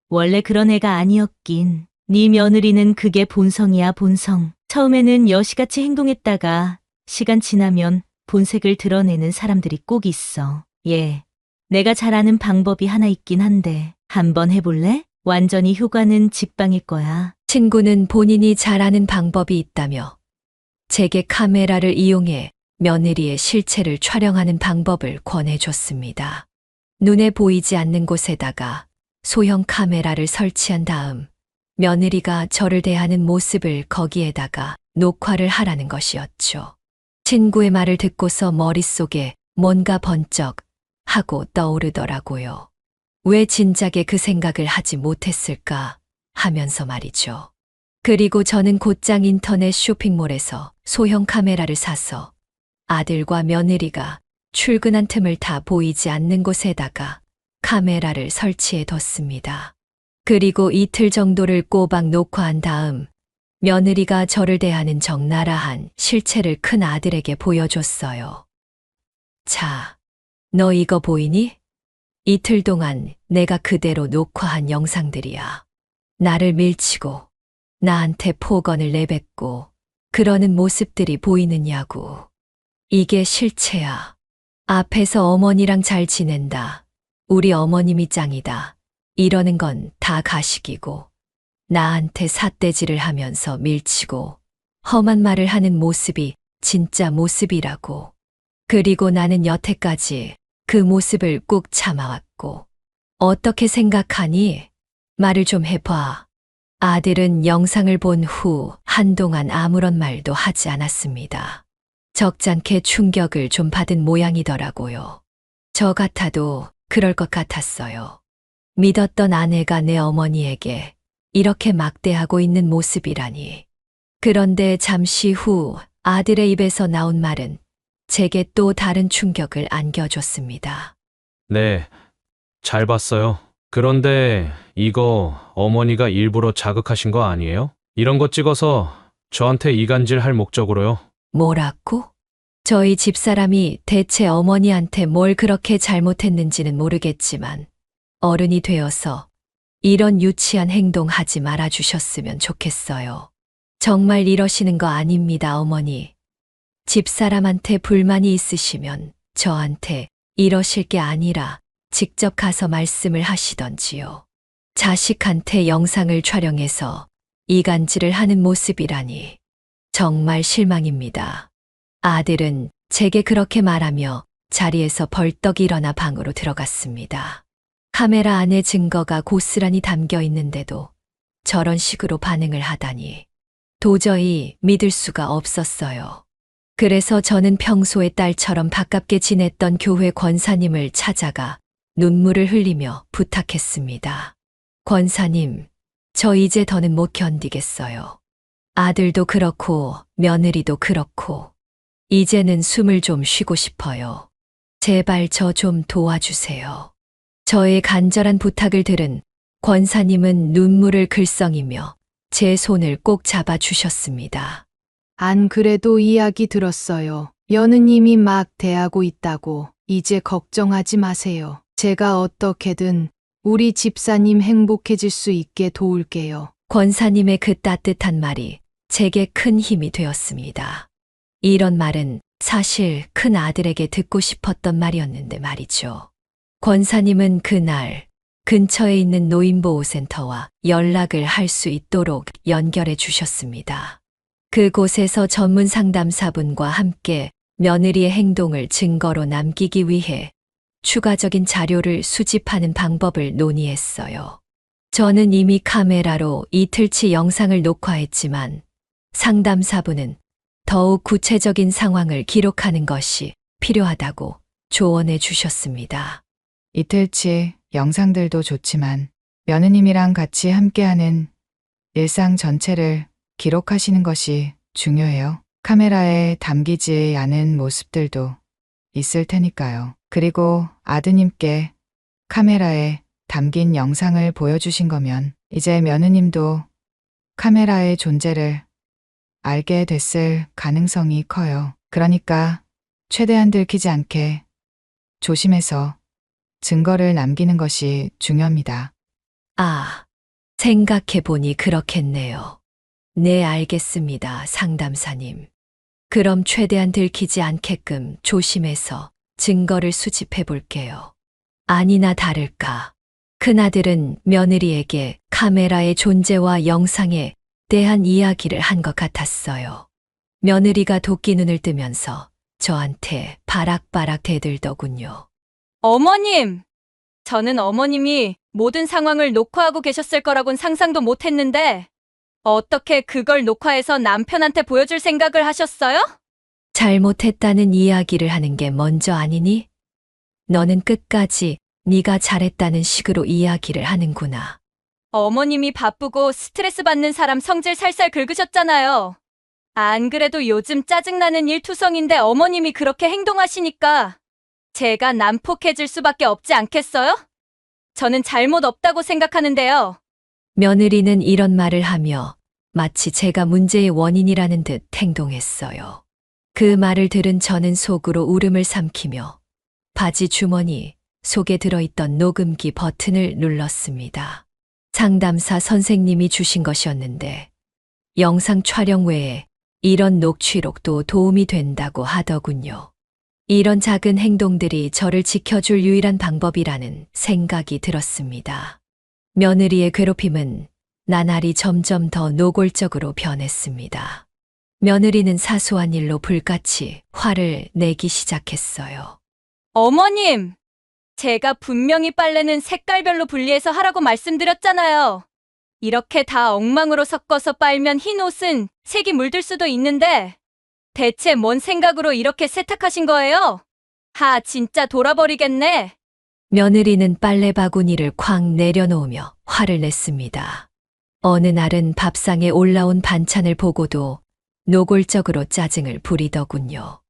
S8: 원래 그런 애가 아니었긴. 네 며느리는 그게 본성이야 본성. 처음에는 여시같이 행동했다가 시간 지나면 본색을 드러내는 사람들이 꼭 있어. 예, 내가 잘 아는 방법이 하나 있긴 한데 한번 해볼래? 완전히 효과는 직방일 거야.
S1: 친구는 본인이 잘 아는 방법이 있다며 제게 카메라를 이용해 며느리의 실체를 촬영하는 방법을 권해줬습니다. 눈에 보이지 않는 곳에다가 소형 카메라를 설치한 다음 며느리가 저를 대하는 모습을 거기에다가 녹화를 하라는 것이었죠. 친구의 말을 듣고서 머릿속에 뭔가 번쩍 하고 떠오르더라고요. 왜 진작에 그 생각을 하지 못했을까 하면서 말이죠. 그리고 저는 곧장 인터넷 쇼핑몰에서 소형 카메라를 사서 아들과 며느리가 출근한 틈을 타 보이지 않는 곳에다가 카메라를 설치해 뒀습니다. 그리고 이틀 정도를 꼬박 녹화한 다음 며느리가 저를 대하는 적나라한 실체를 큰 아들에게 보여줬어요. 자, 너 이거 보이니? 이틀 동안 내가 그대로 녹화한 영상들이야. 나를 밀치고 나한테 폭언을 내뱉고 그러는 모습들이 보이느냐고. 이게 실체야. 앞에서 어머니랑 잘 지낸다. 우리 어머님이 짱이다. 이러는 건 다 가식이고 나한테 삿대질을 하면서 밀치고 험한 말을 하는 모습이 진짜 모습이라고. 그리고 나는 여태까지 그 모습을 꾹 참아왔고 어떻게 생각하니? 말을 좀 해봐. 아들은 영상을 본 후 한동안 아무런 말도 하지 않았습니다. 적잖게 충격을 좀 받은 모양이더라고요. 저 같아도 그럴 것 같았어요. 믿었던 아내가 내 어머니에게 이렇게 막대하고 있는 모습이라니. 그런데 잠시 후 아들의 입에서 나온 말은 제게 또 다른 충격을 안겨줬습니다.
S5: 네, 잘 봤어요. 그런데 이거 어머니가 일부러 자극하신 거 아니에요? 이런 거 찍어서 저한테 이간질 할 목적으로요.
S1: 뭐라고? 저희 집사람이 대체 어머니한테 뭘 그렇게 잘못했는지는 모르겠지만 어른이 되어서 이런 유치한 행동 하지 말아 주셨으면 좋겠어요. 정말 이러시는 거 아닙니다, 어머니. 집사람한테 불만이 있으시면 저한테 이러실 게 아니라 직접 가서 말씀을 하시던지요. 자식한테 영상을 촬영해서 이간질을 하는 모습이라니 정말 실망입니다. 아들은 제게 그렇게 말하며 자리에서 벌떡 일어나 방으로 들어갔습니다. 카메라 안에 증거가 고스란히 담겨 있는데도 저런 식으로 반응을 하다니 도저히 믿을 수가 없었어요. 그래서 저는 평소에 딸처럼 가깝게 지냈던 교회 권사님을 찾아가 눈물을 흘리며 부탁했습니다. 권사님, 저 이제 더는 못 견디겠어요. 아들도 그렇고 며느리도 그렇고 이제는 숨을 좀 쉬고 싶어요. 제발 저 좀 도와주세요. 저의 간절한 부탁을 들은 권사님은 눈물을 글썽이며 제 손을 꼭 잡아주셨습니다.
S9: 안 그래도 이야기 들었어요. 며느님이 막 대하고 있다고. 이제 걱정하지 마세요. 제가 어떻게든 우리 집사님 행복해질 수 있게 도울게요.
S1: 권사님의 그 따뜻한 말이 제게 큰 힘이 되었습니다. 이런 말은 사실 큰 아들에게 듣고 싶었던 말이었는데 말이죠. 권사님은 그날 근처에 있는 노인보호센터와 연락을 할 수 있도록 연결해 주셨습니다. 그곳에서 전문 상담사분과 함께 며느리의 행동을 증거로 남기기 위해 추가적인 자료를 수집하는 방법을 논의했어요. 저는 이미 카메라로 이틀치 영상을 녹화했지만 상담사분은 더욱 구체적인 상황을 기록하는 것이 필요하다고 조언해 주셨습니다.
S10: 이틀치 영상들도 좋지만 며느님이랑 같이 함께하는 일상 전체를 기록하시는 것이 중요해요. 카메라에 담기지 않은 모습들도 있을 테니까요. 그리고 아드님께 카메라에 담긴 영상을 보여주신 거면 이제 며느님도 카메라의 존재를 알게 됐을 가능성이 커요. 그러니까 최대한 들키지 않게 조심해서 증거를 남기는 것이 중요합니다.
S1: 아, 생각해보니 그렇겠네요. 네, 알겠습니다, 상담사님. 그럼 최대한 들키지 않게끔 조심해서 증거를 수집해 볼게요. 아니나 다를까. 큰아들은 며느리에게 카메라의 존재와 영상에 대한 이야기를 한 것 같았어요. 며느리가 도끼 눈을 뜨면서 저한테 바락바락 대들더군요.
S4: 어머님! 저는 어머님이 모든 상황을 녹화하고 계셨을 거라곤 상상도 못 했는데 어떻게 그걸 녹화해서 남편한테 보여줄 생각을 하셨어요?
S1: 잘못했다는 이야기를 하는 게 먼저 아니니? 너는 끝까지 네가 잘했다는 식으로 이야기를 하는구나.
S4: 어머님이 바쁘고 스트레스 받는 사람 성질 살살 긁으셨잖아요. 안 그래도 요즘 짜증나는 일투성인데 어머님이 그렇게 행동하시니까 제가 난폭해질 수밖에 없지 않겠어요? 저는 잘못 없다고 생각하는데요.
S1: 며느리는 이런 말을 하며 마치 제가 문제의 원인이라는 듯 행동했어요. 그 말을 들은 저는 속으로 울음을 삼키며 바지 주머니 속에 들어있던 녹음기 버튼을 눌렀습니다. 상담사 선생님이 주신 것이었는데 영상 촬영 외에 이런 녹취록도 도움이 된다고 하더군요. 이런 작은 행동들이 저를 지켜줄 유일한 방법이라는 생각이 들었습니다. 며느리의 괴롭힘은 나날이 점점 더 노골적으로 변했습니다. 며느리는 사소한 일로 불같이 화를 내기 시작했어요.
S4: 어머님! 제가 분명히 빨래는 색깔별로 분리해서 하라고 말씀드렸잖아요. 이렇게 다 엉망으로 섞어서 빨면 흰 옷은 색이 물들 수도 있는데 대체 뭔 생각으로 이렇게 세탁하신 거예요? 진짜 돌아버리겠네.
S1: 며느리는 빨래 바구니를 쾅 내려놓으며 화를 냈습니다. 어느 날은 밥상에 올라온 반찬을 보고도 노골적으로 짜증을 부리더군요.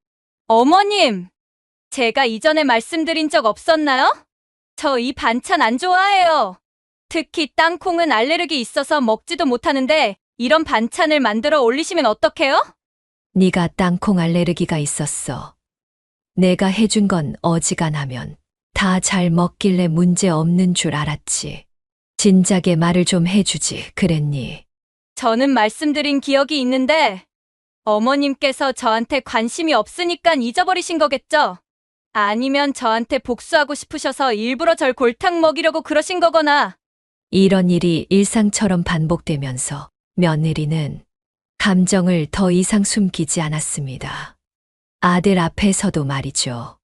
S4: 어머님! 제가 이전에 말씀드린 적 없었나요? 저 이 반찬 안 좋아해요. 특히 땅콩은 알레르기 있어서 먹지도 못하는데 이런 반찬을 만들어 올리시면 어떡해요?
S1: 네가 땅콩 알레르기가 있었어. 내가 해준 건 어지간하면 다 잘 먹길래 문제 없는 줄 알았지. 진작에 말을 좀 해주지 그랬니?
S4: 저는 말씀드린 기억이 있는데 어머님께서 저한테 관심이 없으니까 잊어버리신 거겠죠? 아니면 저한테 복수하고 싶으셔서 일부러 절 골탕 먹이려고 그러신 거거나.
S1: 이런 일이 일상처럼 반복되면서 며느리는 감정을 더 이상 숨기지 않았습니다. 아들 앞에서도 말이죠.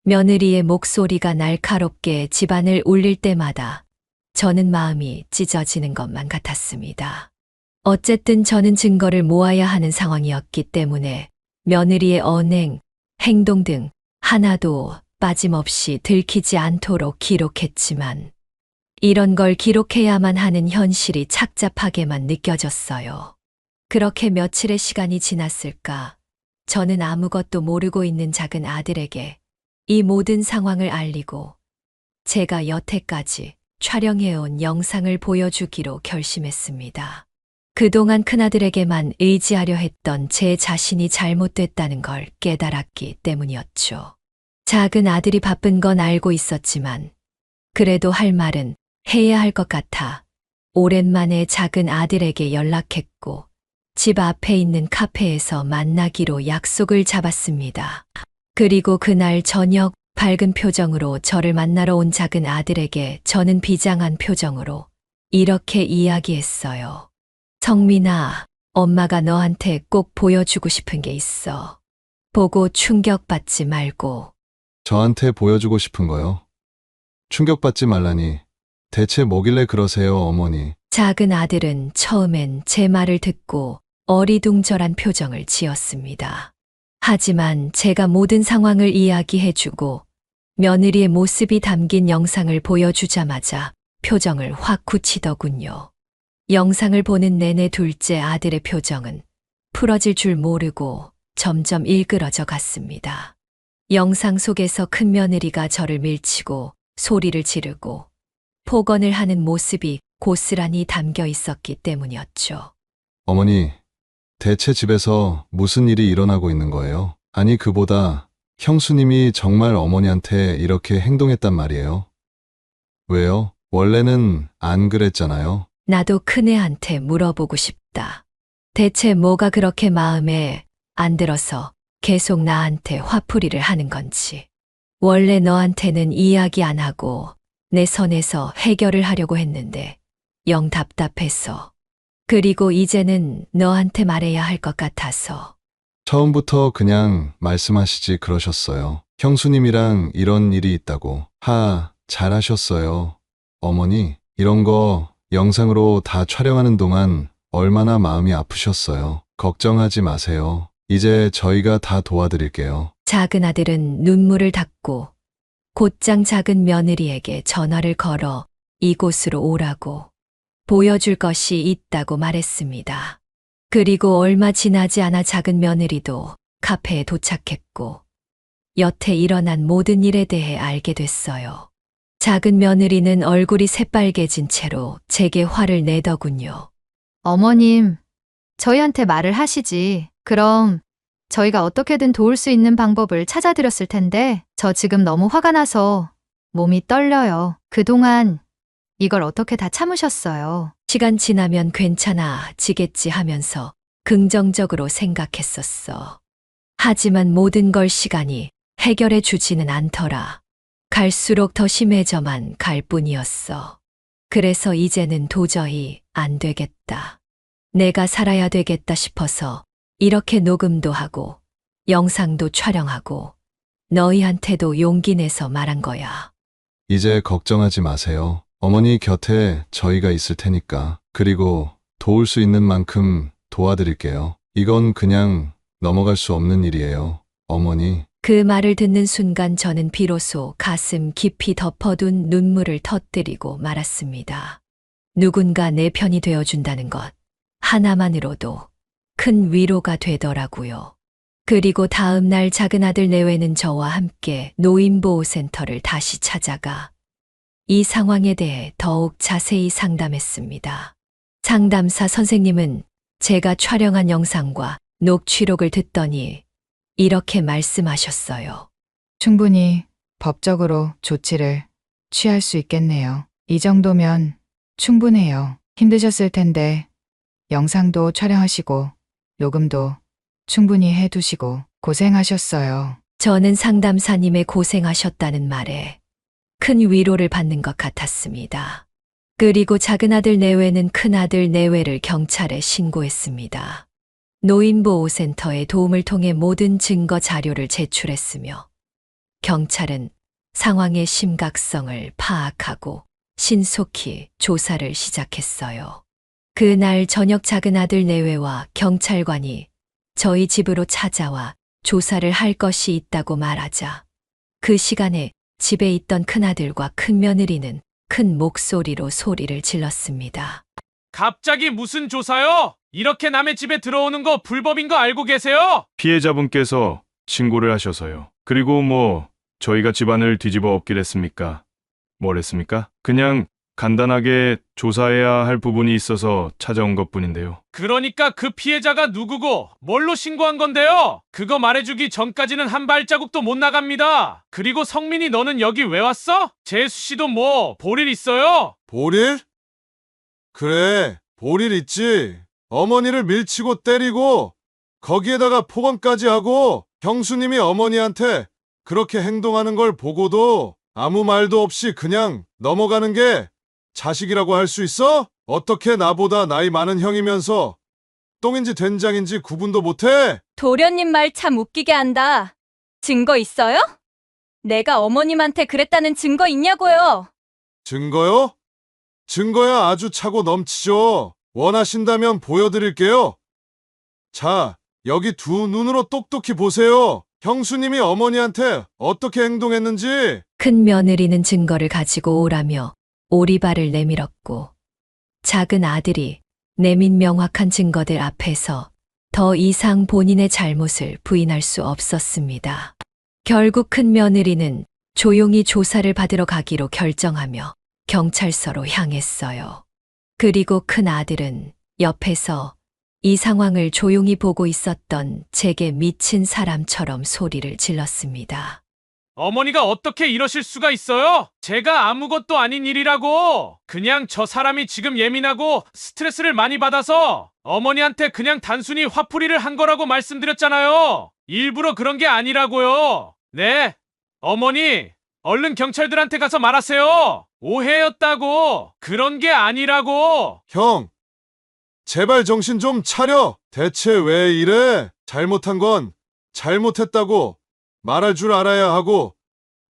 S1: 며느리의 목소리가 날카롭게 집안을 울릴 때마다 저는 마음이 찢어지는 것만 같았습니다. 어쨌든 저는 증거를 모아야 하는 상황이었기 때문에 며느리의 언행, 행동 등 하나도 빠짐없이 들키지 않도록 기록했지만 이런 걸 기록해야만 하는 현실이 착잡하게만 느껴졌어요. 그렇게 며칠의 시간이 지났을까? 저는 아무것도 모르고 있는 작은 아들에게 이 모든 상황을 알리고 제가 여태까지 촬영해온 영상을 보여주기로 결심했습니다. 그동안 큰아들에게만 의지하려 했던 제 자신이 잘못됐다는 걸 깨달았기 때문이었죠. 작은 아들이 바쁜 건 알고 있었지만 그래도 할 말은 해야 할 것 같아 오랜만에 작은 아들에게 연락했고 집 앞에 있는 카페에서 만나기로 약속을 잡았습니다. 그리고 그날 저녁 밝은 표정으로 저를 만나러 온 작은 아들에게 저는 비장한 표정으로 이렇게 이야기했어요. 성민아, 엄마가 너한테 꼭 보여주고 싶은 게 있어. 보고 충격받지 말고.
S6: 저한테 보여주고 싶은 거요? 충격받지 말라니. 대체 뭐길래 그러세요, 어머니?
S1: 작은 아들은 처음엔 제 말을 듣고 어리둥절한 표정을 지었습니다. 하지만 제가 모든 상황을 이야기해주고 며느리의 모습이 담긴 영상을 보여주자마자 표정을 확 굳히더군요. 영상을 보는 내내 둘째 아들의 표정은 풀어질 줄 모르고 점점 일그러져 갔습니다. 영상 속에서 큰 며느리가 저를 밀치고 소리를 지르고 폭언을 하는 모습이 고스란히 담겨 있었기 때문이었죠.
S6: 어머니, 대체 집에서 무슨 일이 일어나고 있는 거예요? 아니, 그보다 형수님이 정말 어머니한테 이렇게 행동했단 말이에요. 왜요? 원래는 안 그랬잖아요.
S1: 나도 큰애한테 물어보고 싶다. 대체 뭐가 그렇게 마음에 안 들어서 계속 나한테 화풀이를 하는 건지. 원래 너한테는 이야기 안 하고 내 선에서 해결을 하려고 했는데 영 답답해서. 그리고 이제는 너한테 말해야 할 것 같아서.
S6: 처음부터 그냥 말씀하시지 그러셨어요. 형수님이랑 이런 일이 있다고. 잘하셨어요. 어머니, 이런 거 영상으로 다 촬영하는 동안 얼마나 마음이 아프셨어요. 걱정하지 마세요. 이제 저희가 다 도와드릴게요.
S1: 작은 아들은 눈물을 닦고 곧장 작은 며느리에게 전화를 걸어 이곳으로 오라고 보여줄 것이 있다고 말했습니다. 그리고 얼마 지나지 않아 작은 며느리도 카페에 도착했고 여태 일어난 모든 일에 대해 알게 됐어요. 작은 며느리는 얼굴이 새빨개진 채로 제게 화를 내더군요.
S11: 어머님, 저희한테 말을 하시지. 그럼 저희가 어떻게든 도울 수 있는 방법을 찾아드렸을 텐데 저 지금 너무 화가 나서 몸이 떨려요. 그동안 이걸 어떻게 다 참으셨어요.
S1: 시간 지나면 괜찮아지겠지 하면서 긍정적으로 생각했었어. 하지만 모든 걸 시간이 해결해 주지는 않더라. 갈수록 더 심해져만 갈 뿐이었어. 그래서 이제는 도저히 안 되겠다. 내가 살아야 되겠다 싶어서 이렇게 녹음도 하고 영상도 촬영하고 너희한테도 용기 내서 말한 거야.
S6: 이제 걱정하지 마세요. 어머니 곁에 저희가 있을 테니까. 그리고 도울 수 있는 만큼 도와드릴게요. 이건 그냥 넘어갈 수 없는 일이에요. 어머니.
S1: 그 말을 듣는 순간 저는 비로소 가슴 깊이 덮어둔 눈물을 터뜨리고 말았습니다. 누군가 내 편이 되어준다는 것 하나만으로도 큰 위로가 되더라고요. 그리고 다음 날 작은 아들 내외는 저와 함께 노인보호센터를 다시 찾아가 이 상황에 대해 더욱 자세히 상담했습니다. 상담사 선생님은 제가 촬영한 영상과 녹취록을 듣더니 이렇게 말씀하셨어요.
S10: 충분히 법적으로 조치를 취할 수 있겠네요. 이 정도면 충분해요. 힘드셨을 텐데 영상도 촬영하시고 녹음도 충분히 해두시고 고생하셨어요.
S1: 저는 상담사님의 고생하셨다는 말에 큰 위로를 받는 것 같았습니다. 그리고 작은아들 내외는 큰아들 내외를 경찰에 신고했습니다. 노인보호센터의 도움을 통해 모든 증거 자료를 제출했으며 경찰은 상황의 심각성을 파악하고 신속히 조사를 시작했어요. 그날 저녁 작은아들 내외와 경찰관이 저희 집으로 찾아와 조사를 할 것이 있다고 말하자 그 시간에 집에 있던 큰아들과 큰며느리는 큰 목소리로 소리를 질렀습니다.
S5: 갑자기 무슨 조사요? 이렇게 남의 집에 들어오는 거 불법인 거 알고 계세요?
S2: 피해자분께서 신고를 하셔서요. 그리고 저희가 집안을 뒤집어 엎기랬습니까? 뭘 했습니까? 그냥 간단하게 조사해야 할 부분이 있어서 찾아온 것뿐인데요.
S5: 그러니까 그 피해자가 누구고 뭘로 신고한 건데요? 그거 말해주기 전까지는 한 발자국도 못 나갑니다. 그리고 성민이 너는 여기 왜 왔어? 재수 씨도 볼 일 있어요?
S12: 볼일? 그래, 볼일 있지. 어머니를 밀치고 때리고 거기에다가 폭언까지 하고 형수님이 어머니한테 그렇게 행동하는 걸 보고도 아무 말도 없이 그냥 넘어가는 게 자식이라고 할 수 있어? 어떻게 나보다 나이 많은 형이면서 똥인지 된장인지 구분도 못해?
S4: 도련님 말 참 웃기게 한다. 증거 있어요? 내가 어머님한테 그랬다는 증거 있냐고요?
S12: 증거요? 증거야 아주 차고 넘치죠. 원하신다면 보여드릴게요. 자, 여기 두 눈으로 똑똑히 보세요. 형수님이 어머니한테 어떻게 행동했는지.
S1: 큰며느리는 증거를 가지고 오라며 오리발을 내밀었고 작은 아들이 내민 명확한 증거들 앞에서 더 이상 본인의 잘못을 부인할 수 없었습니다. 결국 큰며느리는 조용히 조사를 받으러 가기로 결정하며 경찰서로 향했어요. 그리고 큰아들은 옆에서 이 상황을 조용히 보고 있었던 제게 미친 사람처럼 소리를 질렀습니다.
S5: 어머니가 어떻게 이러실 수가 있어요? 제가 아무것도 아닌 일이라고. 그냥 저 사람이 지금 예민하고 스트레스를 많이 받아서 어머니한테 그냥 단순히 화풀이를 한 거라고 말씀드렸잖아요. 일부러 그런 게 아니라고요. 네, 어머니, 얼른 경찰들한테 가서 말하세요. 오해였다고. 그런 게 아니라고.
S12: 형, 제발 정신 좀 차려. 대체 왜 이래? 잘못한 건 잘못했다고 말할 줄 알아야 하고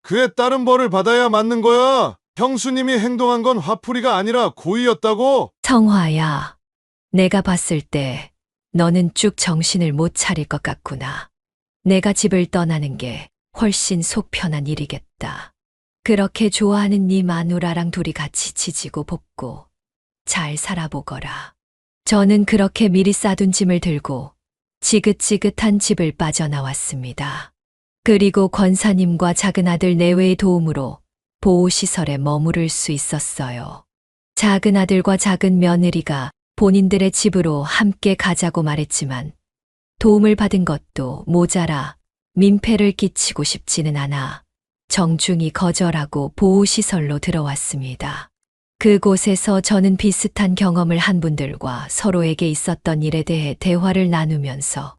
S12: 그에 따른 벌을 받아야 맞는 거야. 형수님이 행동한 건 화풀이가 아니라 고의였다고.
S1: 성화야, 내가 봤을 때 너는 쭉 정신을 못 차릴 것 같구나. 내가 집을 떠나는 게 훨씬 속 편한 일이겠다. 그렇게 좋아하는 네 마누라랑 둘이 같이 지지고 볶고 잘 살아보거라. 저는 그렇게 미리 싸둔 짐을 들고 지긋지긋한 집을 빠져나왔습니다. 그리고 권사님과 작은아들 내외의 도움으로 보호시설에 머무를 수 있었어요. 작은아들과 작은 며느리가 본인들의 집으로 함께 가자고 말했지만 도움을 받은 것도 모자라 민폐를 끼치고 싶지는 않아 정중히 거절하고 보호시설로 들어왔습니다. 그곳에서 저는 비슷한 경험을 한 분들과 서로에게 있었던 일에 대해 대화를 나누면서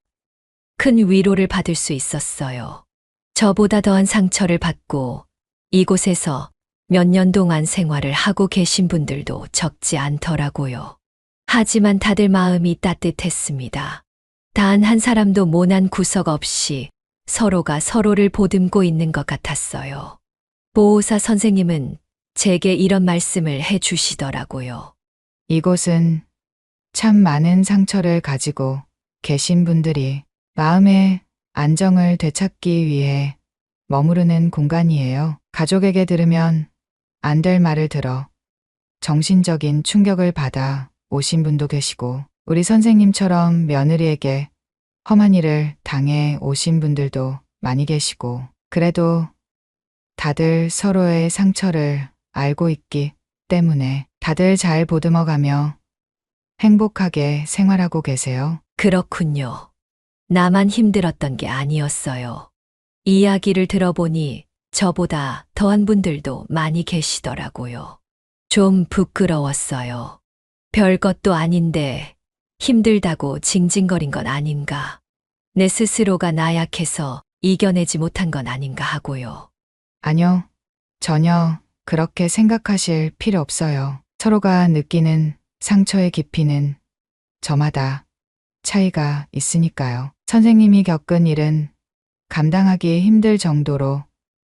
S1: 큰 위로를 받을 수 있었어요. 저보다 더한 상처를 받고 이곳에서 몇 년 동안 생활을 하고 계신 분들도 적지 않더라고요. 하지만 다들 마음이 따뜻했습니다. 단 한 사람도 모난 구석 없이 서로가 서로를 보듬고 있는 것 같았어요. 보호사 선생님은 제게 이런 말씀을 해 주시더라고요.
S10: 이곳은 참 많은 상처를 가지고 계신 분들이 마음의 안정을 되찾기 위해 머무르는 공간이에요. 가족에게 들으면 안 될 말을 들어 정신적인 충격을 받아 오신 분도 계시고 우리 선생님처럼 며느리에게 험한 일을 당해 오신 분들도 많이 계시고 그래도 다들 서로의 상처를 알고 있기 때문에 다들 잘 보듬어가며 행복하게 생활하고 계세요.
S1: 그렇군요. 나만 힘들었던 게 아니었어요. 이야기를 들어보니 저보다 더한 분들도 많이 계시더라고요. 좀 부끄러웠어요. 별것도 아닌데 힘들다고 징징거린 건 아닌가. 내 스스로가 나약해서 이겨내지 못한 건 아닌가 하고요.
S10: 아니요. 전혀 그렇게 생각하실 필요 없어요. 서로가 느끼는 상처의 깊이는 저마다 차이가 있으니까요. 선생님이 겪은 일은 감당하기 힘들 정도로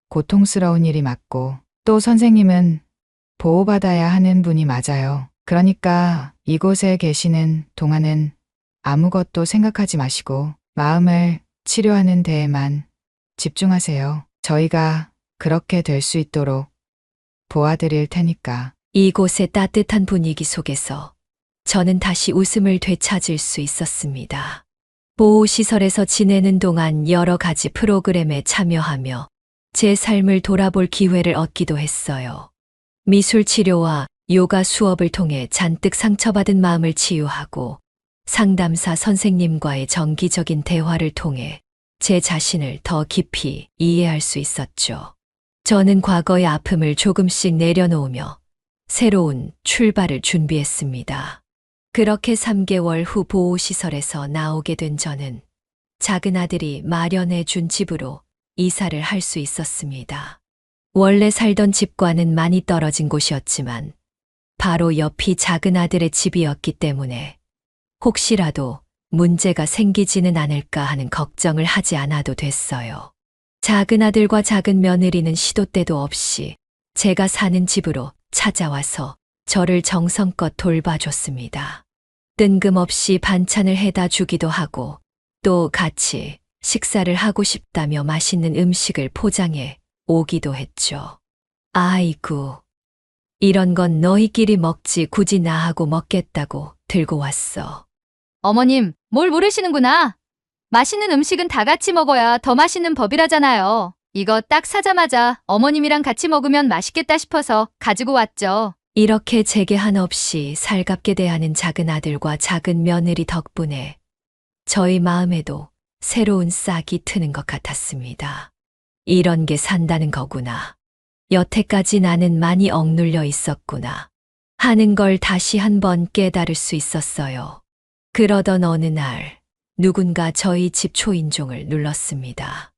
S10: 고통스러운 일이 맞고 또 선생님은 보호받아야 하는 분이 맞아요. 그러니까 이곳에 계시는 동안은 아무것도 생각하지 마시고 마음을 치료하는 데에만 집중하세요. 저희가 그렇게 될 수 있도록 도와드릴 테니까.
S1: 이곳의 따뜻한 분위기 속에서 저는 다시 웃음을 되찾을 수 있었습니다. 보호시설에서 지내는 동안 여러 가지 프로그램에 참여하며 제 삶을 돌아볼 기회를 얻기도 했어요. 미술 치료와 요가 수업을 통해 잔뜩 상처받은 마음을 치유하고 상담사 선생님과의 정기적인 대화를 통해 제 자신을 더 깊이 이해할 수 있었죠. 저는 과거의 아픔을 조금씩 내려놓으며 새로운 출발을 준비했습니다. 그렇게 3개월 후 보호시설에서 나오게 된 저는 작은 아들이 마련해 준 집으로 이사를 할 수 있었습니다. 원래 살던 집과는 많이 떨어진 곳이었지만 바로 옆이 작은 아들의 집이었기 때문에 혹시라도 문제가 생기지는 않을까 하는 걱정을 하지 않아도 됐어요. 작은 아들과 작은 며느리는 시도 때도 없이 제가 사는 집으로 찾아와서 저를 정성껏 돌봐줬습니다. 뜬금없이 반찬을 해다 주기도 하고 또 같이 식사를 하고 싶다며 맛있는 음식을 포장해 오기도 했죠. 아이고, 이런 건 너희끼리 먹지 굳이 나하고 먹겠다고 들고 왔어.
S11: 어머님, 뭘 모르시는구나. 맛있는 음식은 다 같이 먹어야 더 맛있는 법이라잖아요. 이거 딱 사자마자 어머님이랑 같이 먹으면 맛있겠다 싶어서 가지고 왔죠.
S1: 이렇게 제게 한없이 살갑게 대하는 작은 아들과 작은 며느리 덕분에 저희 마음에도 새로운 싹이 트는 것 같았습니다. 이런 게 산다는 거구나. 여태까지 나는 많이 억눌려 있었구나 하는 걸 다시 한번 깨달을 수 있었어요. 그러던 어느 날 누군가 저희 집 초인종을 눌렀습니다.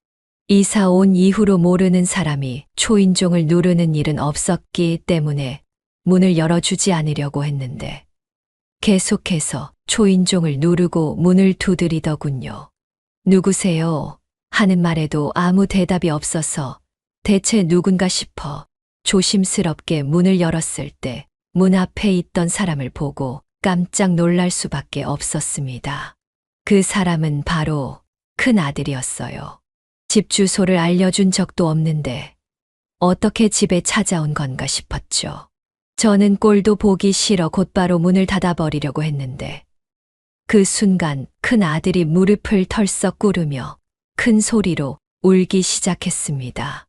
S1: 이사 온 이후로 모르는 사람이 초인종을 누르는 일은 없었기 때문에 문을 열어주지 않으려고 했는데 계속해서 초인종을 누르고 문을 두드리더군요. 누구세요? 하는 말에도 아무 대답이 없어서 대체 누군가 싶어 조심스럽게 문을 열었을 때 문 앞에 있던 사람을 보고 깜짝 놀랄 수밖에 없었습니다. 그 사람은 바로 큰 아들이었어요. 집 주소를 알려준 적도 없는데 어떻게 집에 찾아온 건가 싶었죠. 저는 꼴도 보기 싫어 곧바로 문을 닫아버리려고 했는데 그 순간 큰 아들이 무릎을 털썩 꿇으며 큰 소리로 울기 시작했습니다.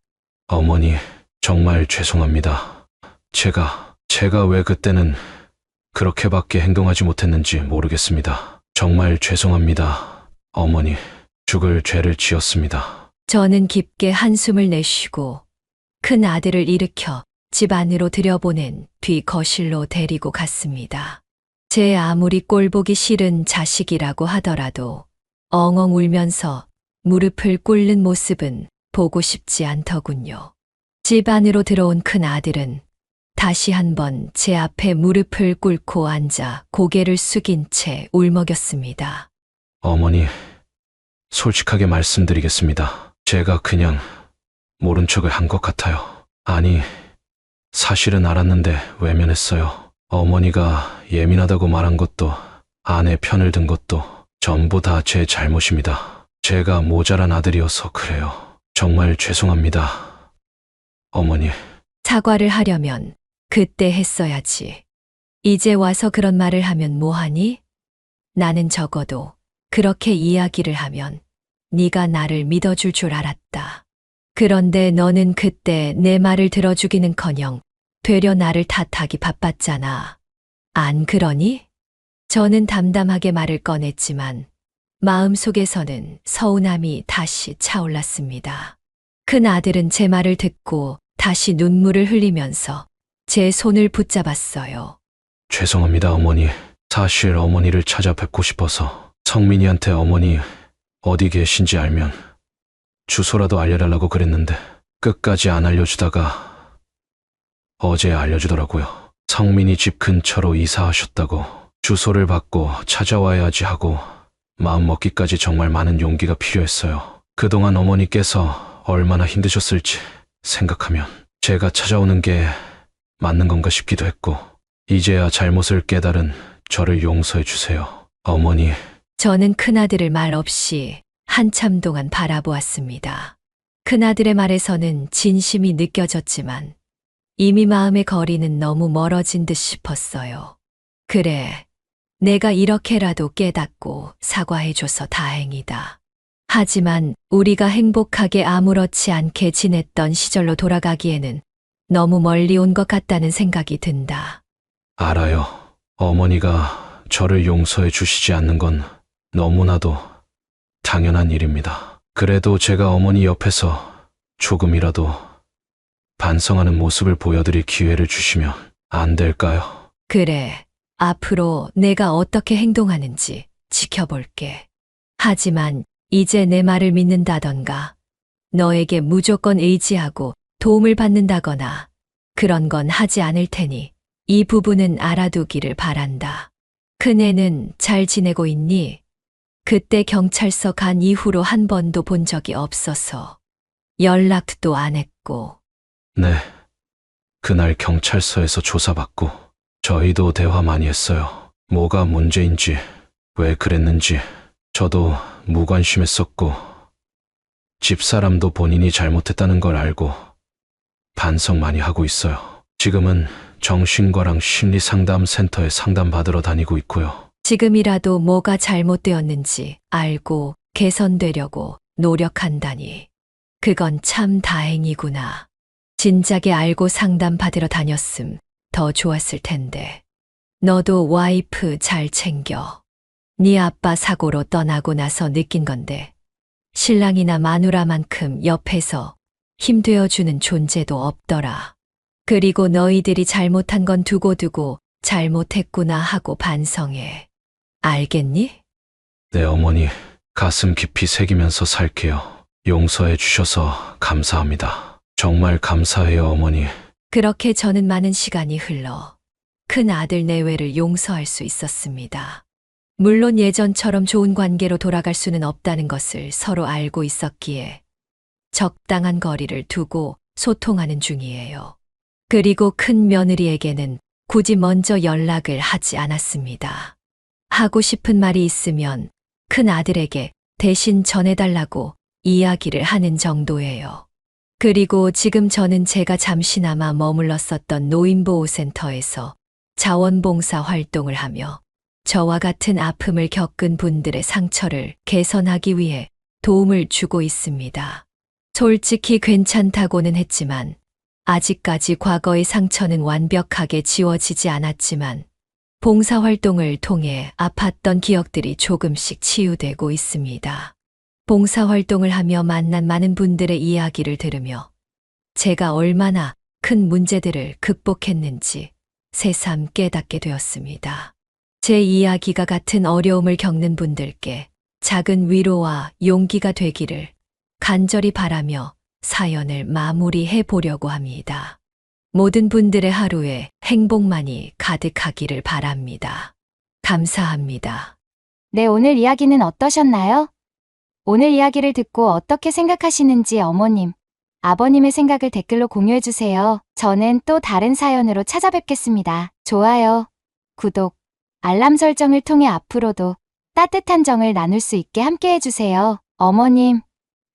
S5: 어머니, 정말 죄송합니다. 제가 왜 그때는 그렇게밖에 행동하지 못했는지 모르겠습니다. 정말 죄송합니다. 어머니, 죽을 죄를 지었습니다.
S1: 저는 깊게 한숨을 내쉬고 큰 아들을 일으켜 집 안으로 들여보낸 뒤 거실로 데리고 갔습니다. 제 아무리 꼴보기 싫은 자식이라고 하더라도 엉엉 울면서 무릎을 꿇는 모습은 보고 싶지 않더군요. 집 안으로 들어온 큰 아들은 다시 한번 제 앞에 무릎을 꿇고 앉아 고개를 숙인 채 울먹였습니다.
S5: 어머니, 솔직하게 말씀드리겠습니다. 제가 그냥 모른 척을 한 것 같아요. 아니, 사실은 알았는데 외면했어요. 어머니가 예민하다고 말한 것도 아내 편을 든 것도 전부 다 제 잘못입니다. 제가 모자란 아들이어서 그래요. 정말 죄송합니다. 어머니.
S1: 사과를 하려면 그때 했어야지. 이제 와서 그런 말을 하면 뭐하니? 나는 적어도 그렇게 이야기를 하면 네가 나를 믿어줄 줄 알았다. 그런데 너는 그때 내 말을 들어주기는커녕 되려 나를 탓하기 바빴잖아. 안 그러니? 저는 담담하게 말을 꺼냈지만 마음속에서는 서운함이 다시 차올랐습니다. 큰 아들은 제 말을 듣고 다시 눈물을 흘리면서 제 손을 붙잡았어요.
S5: 죄송합니다, 어머니. 사실 어머니를 찾아뵙고 싶어서 성민이한테 어머니 어디 계신지 알면 주소라도 알려달라고 그랬는데 끝까지 안 알려주다가 어제 알려주더라고요. 성민이 집 근처로 이사하셨다고. 주소를 받고 찾아와야지 하고 마음먹기까지 정말 많은 용기가 필요했어요. 그동안 어머니께서 얼마나 힘드셨을지 생각하면 제가 찾아오는 게 맞는 건가 싶기도 했고, 이제야 잘못을 깨달은 저를 용서해 주세요. 어머니.
S1: 저는 큰아들을 말 없이 한참 동안 바라보았습니다. 큰아들의 말에서는 진심이 느껴졌지만 이미 마음의 거리는 너무 멀어진 듯 싶었어요. 그래, 내가 이렇게라도 깨닫고 사과해줘서 다행이다. 하지만 우리가 행복하게 아무렇지 않게 지냈던 시절로 돌아가기에는 너무 멀리 온 것 같다는 생각이 든다.
S5: 알아요. 어머니가 저를 용서해 주시지 않는 건 너무나도 당연한 일입니다. 그래도 제가 어머니 옆에서 조금이라도 반성하는 모습을 보여드릴 기회를 주시면 안 될까요?
S1: 그래, 앞으로 내가 어떻게 행동하는지 지켜볼게. 하지만 이제 내 말을 믿는다던가, 너에게 무조건 의지하고 도움을 받는다거나 그런 건 하지 않을 테니 이 부분은 알아두기를 바란다. 큰애는 잘 지내고 있니? 그때 경찰서 간 이후로 한 번도 본 적이 없어서 연락도 안 했고.
S5: 네. 그날 경찰서에서 조사받고 저희도 대화 많이 했어요. 뭐가 문제인지, 왜 그랬는지 저도 무관심했었고, 집사람도 본인이 잘못했다는 걸 알고 반성 많이 하고 있어요. 지금은 정신과랑 심리상담센터에 상담받으러 다니고 있고요.
S1: 지금이라도 뭐가 잘못되었는지 알고 개선되려고 노력한다니. 그건 참 다행이구나. 진작에 알고 상담받으러 다녔음 더 좋았을 텐데. 너도 와이프 잘 챙겨. 네 아빠 사고로 떠나고 나서 느낀 건데, 신랑이나 마누라만큼 옆에서 힘되어주는 존재도 없더라. 그리고 너희들이 잘못한 건 두고두고 잘못했구나 하고 반성해. 알겠니?
S5: 네, 어머니. 가슴 깊이 새기면서 살게요. 용서해 주셔서 감사합니다. 정말 감사해요, 어머니.
S1: 그렇게 저는 많은 시간이 흘러 큰 아들 내외를 용서할 수 있었습니다. 물론 예전처럼 좋은 관계로 돌아갈 수는 없다는 것을 서로 알고 있었기에 적당한 거리를 두고 소통하는 중이에요. 그리고 큰 며느리에게는 굳이 먼저 연락을 하지 않았습니다. 하고 싶은 말이 있으면 큰 아들에게 대신 전해달라고 이야기를 하는 정도예요. 그리고 지금 저는 제가 잠시나마 머물렀었던 노인보호센터에서 자원봉사 활동을 하며 저와 같은 아픔을 겪은 분들의 상처를 개선하기 위해 도움을 주고 있습니다. 솔직히 괜찮다고는 했지만 아직까지 과거의 상처는 완벽하게 지워지지 않았지만 봉사활동을 통해 아팠던 기억들이 조금씩 치유되고 있습니다. 봉사활동을 하며 만난 많은 분들의 이야기를 들으며 제가 얼마나 큰 문제들을 극복했는지 새삼 깨닫게 되었습니다. 제 이야기가 같은 어려움을 겪는 분들께 작은 위로와 용기가 되기를 간절히 바라며 사연을 마무리해 보려고 합니다. 모든 분들의 하루에 행복만이 가득하기를 바랍니다. 감사합니다.
S3: 네, 오늘 이야기는 어떠셨나요? 오늘 이야기를 듣고 어떻게 생각하시는지 어머님, 아버님의 생각을 댓글로 공유해주세요. 저는 또 다른 사연으로 찾아뵙겠습니다. 좋아요, 구독, 알람 설정을 통해 앞으로도 따뜻한 정을 나눌 수 있게 함께 해주세요. 어머님,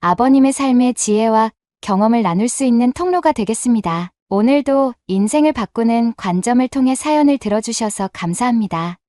S3: 아버님의 삶의 지혜와 경험을 나눌 수 있는 통로가 되겠습니다. 오늘도 인생을 바꾸는 관점을 통해 사연을 들어주셔서 감사합니다.